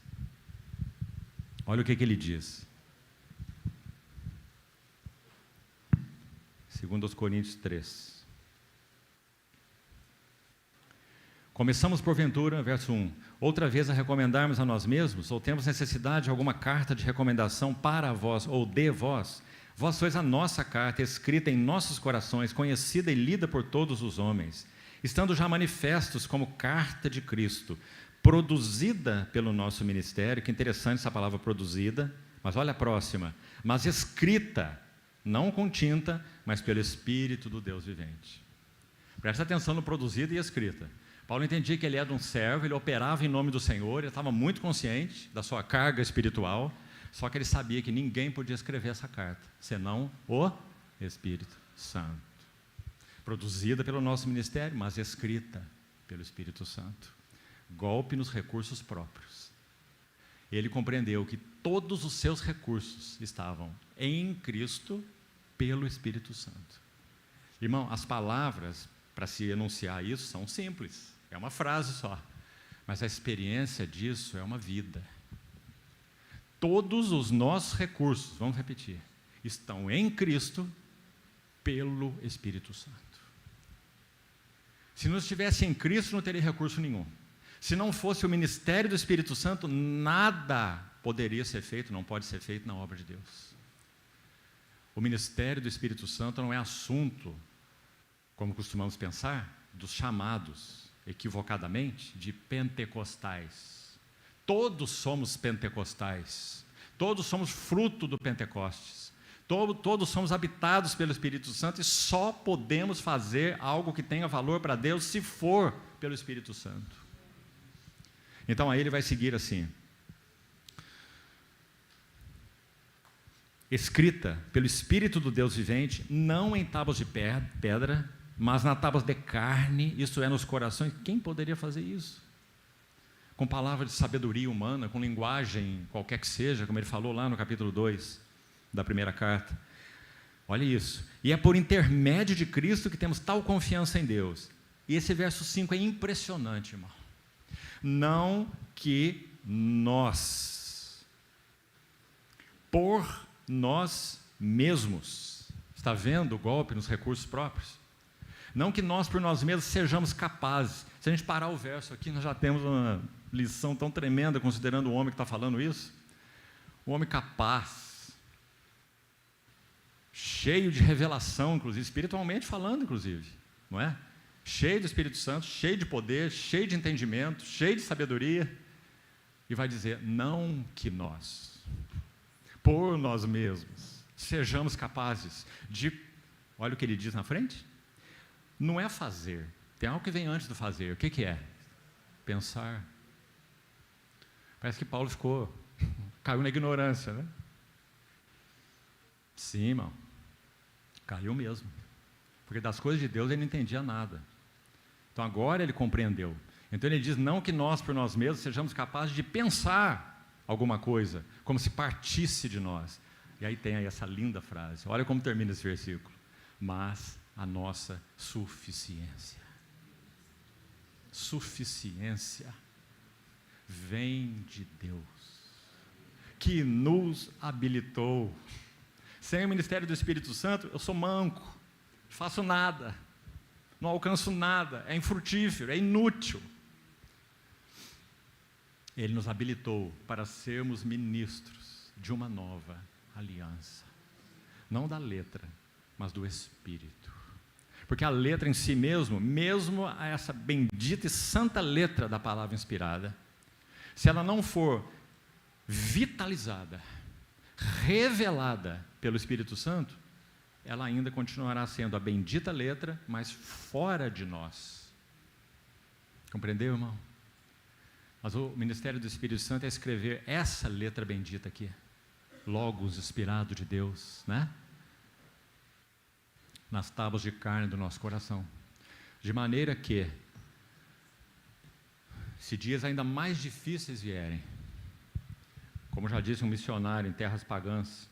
Olha o que ele diz. 2 Coríntios 3. Começamos, porventura, verso 1, outra vez a recomendarmos a nós mesmos, ou temos necessidade de alguma carta de recomendação para vós, ou de vós? Vós sois a nossa carta, escrita em nossos corações, conhecida e lida por todos os homens, estando já manifestos como carta de Cristo, produzida pelo nosso ministério. Que interessante essa palavra produzida, mas olha a próxima, mas escrita, não com tinta, mas pelo Espírito do Deus vivente. Presta atenção no produzida e escrita. Paulo entendia que ele era um servo, ele operava em nome do Senhor, ele estava muito consciente da sua carga espiritual, só que ele sabia que ninguém podia escrever essa carta, senão o Espírito Santo. Produzida pelo nosso ministério, mas escrita pelo Espírito Santo. Golpe nos recursos próprios. Ele compreendeu que todos os seus recursos estavam em Cristo pelo Espírito Santo. Irmão, as palavras para se enunciar isso são simples. É uma frase só, mas a experiência disso é uma vida. Todos os nossos recursos, vamos repetir, estão em Cristo pelo Espírito Santo. Se não estivesse em Cristo, não teria recurso nenhum. Se não fosse o ministério do Espírito Santo, nada poderia ser feito, não pode ser feito na obra de Deus. O ministério do Espírito Santo não é assunto, como costumamos pensar, dos chamados, equivocadamente, de pentecostais. Todos somos pentecostais, todos somos fruto do Pentecostes, todos somos habitados pelo Espírito Santo e só podemos fazer algo que tenha valor para Deus se for pelo Espírito Santo. Então aí ele vai seguir assim: escrita pelo Espírito do Deus vivente, não em tábuas de pedra, mas na tábuas de carne, isto é, nos corações. Quem poderia fazer isso? Com palavras de sabedoria humana, com linguagem qualquer que seja, como ele falou lá no capítulo 2 da primeira carta. Olha isso. E é por intermédio de Cristo que temos tal confiança em Deus. E esse verso 5 é impressionante, irmão. Não que nós, por nós mesmos, está vendo o golpe nos recursos próprios? Não que nós por nós mesmos sejamos capazes. Se a gente parar o verso aqui, nós já temos uma lição tão tremenda, considerando o homem que está falando isso. O homem capaz, cheio de revelação, inclusive, espiritualmente falando, inclusive, não é? Cheio do Espírito Santo, cheio de poder, cheio de entendimento, cheio de sabedoria, e vai dizer, não que nós, por nós mesmos, sejamos capazes de, olha o que ele diz na frente, não é fazer, tem algo que vem antes do fazer. O que é? Pensar. Parece que Paulo caiu na ignorância, né? Sim, irmão, caiu mesmo, porque das coisas de Deus ele não entendia nada. Então agora ele compreendeu. Então ele diz, não que nós por nós mesmos sejamos capazes de pensar alguma coisa, como se partisse de nós. E aí tem aí essa linda frase, olha como termina esse versículo, mas a nossa suficiência vem de Deus, que nos habilitou. Sem o ministério do Espírito Santo, eu sou manco, não faço nada, não alcanço nada, é infrutífero, é inútil. Ele nos habilitou para sermos ministros de uma nova aliança, não da letra, mas do Espírito. Porque a letra em si mesmo essa bendita e santa letra da palavra inspirada, se ela não for vitalizada, revelada pelo Espírito Santo, ela ainda continuará sendo a bendita letra, mas fora de nós. Compreendeu, irmão? Mas o ministério do Espírito Santo é escrever essa letra bendita aqui. Logos inspirado de Deus, né? Nas tábuas de carne do nosso coração. De maneira que, se dias ainda mais difíceis vierem, como já disse um missionário em terras pagãs,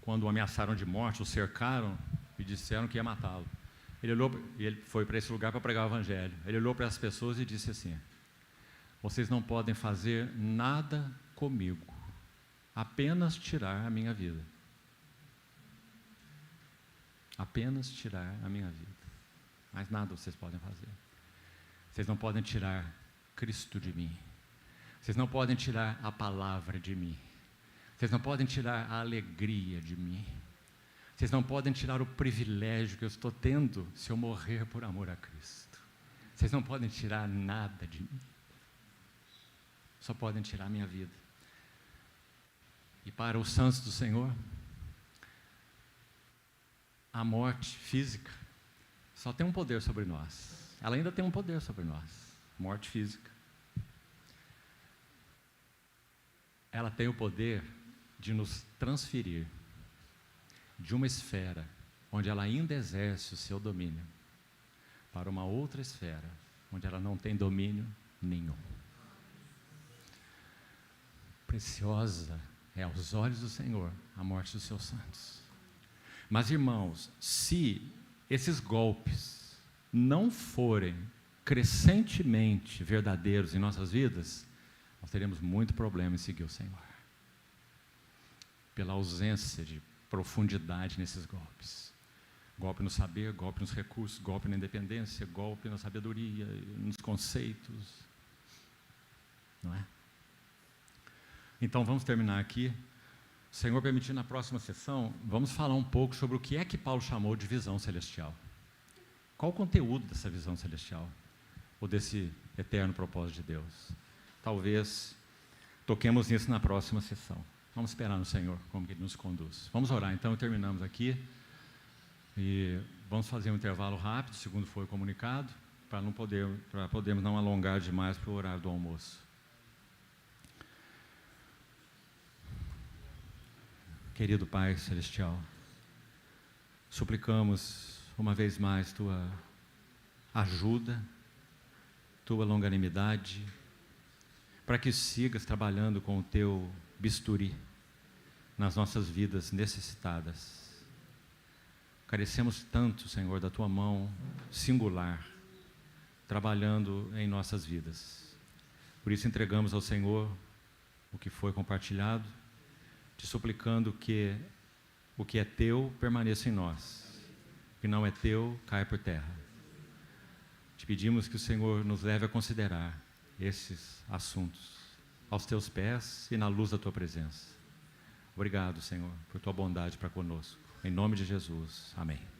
quando o ameaçaram de morte, o cercaram e disseram que ia matá-lo. Ele foi para esse lugar para pregar o evangelho. Ele olhou para as pessoas e disse assim: vocês não podem fazer nada comigo, apenas tirar a minha vida. Apenas tirar a minha vida. Mais nada vocês podem fazer. Vocês não podem tirar Cristo de mim. Vocês não podem tirar a palavra de mim. Vocês não podem tirar a alegria de mim. Vocês não podem tirar o privilégio que eu estou tendo se eu morrer por amor a Cristo. Vocês não podem tirar nada de mim. Só podem tirar a minha vida. E para os santos do Senhor, a morte física só tem um poder sobre nós. Ela ainda tem um poder sobre nós. Morte física. Ela tem o poder de nos transferir de uma esfera onde ela ainda exerce o seu domínio para uma outra esfera onde ela não tem domínio nenhum. Preciosa é aos olhos do Senhor a morte dos seus santos. Mas, irmãos, se esses golpes não forem crescentemente verdadeiros em nossas vidas, nós teremos muito problema em seguir o Senhor. Pela ausência de profundidade nesses golpes. Golpe no saber, golpe nos recursos, golpe na independência, golpe na sabedoria, nos conceitos. Não é? Então, vamos terminar aqui. O Senhor permitir, na próxima sessão, vamos falar um pouco sobre o que é que Paulo chamou de visão celestial. Qual o conteúdo dessa visão celestial? Ou desse eterno propósito de Deus? Talvez toquemos nisso na próxima sessão. Vamos esperar no Senhor, como que Ele nos conduz. Vamos orar, então, terminamos aqui. E vamos fazer um intervalo rápido, segundo foi comunicado, para podermos não alongar demais para o horário do almoço. Querido Pai Celestial, suplicamos uma vez mais Tua ajuda, Tua longanimidade, para que sigas trabalhando com o Teu bisturi nas nossas vidas necessitadas. Carecemos tanto, Senhor, da Tua mão singular, trabalhando em nossas vidas. Por isso entregamos ao Senhor o que foi compartilhado, te suplicando que o que é Teu permaneça em nós, o que não é Teu caia por terra. Te pedimos que o Senhor nos leve a considerar esses assuntos aos Teus pés e na luz da Tua presença. Obrigado, Senhor, por Tua bondade para conosco. Em nome de Jesus. Amém.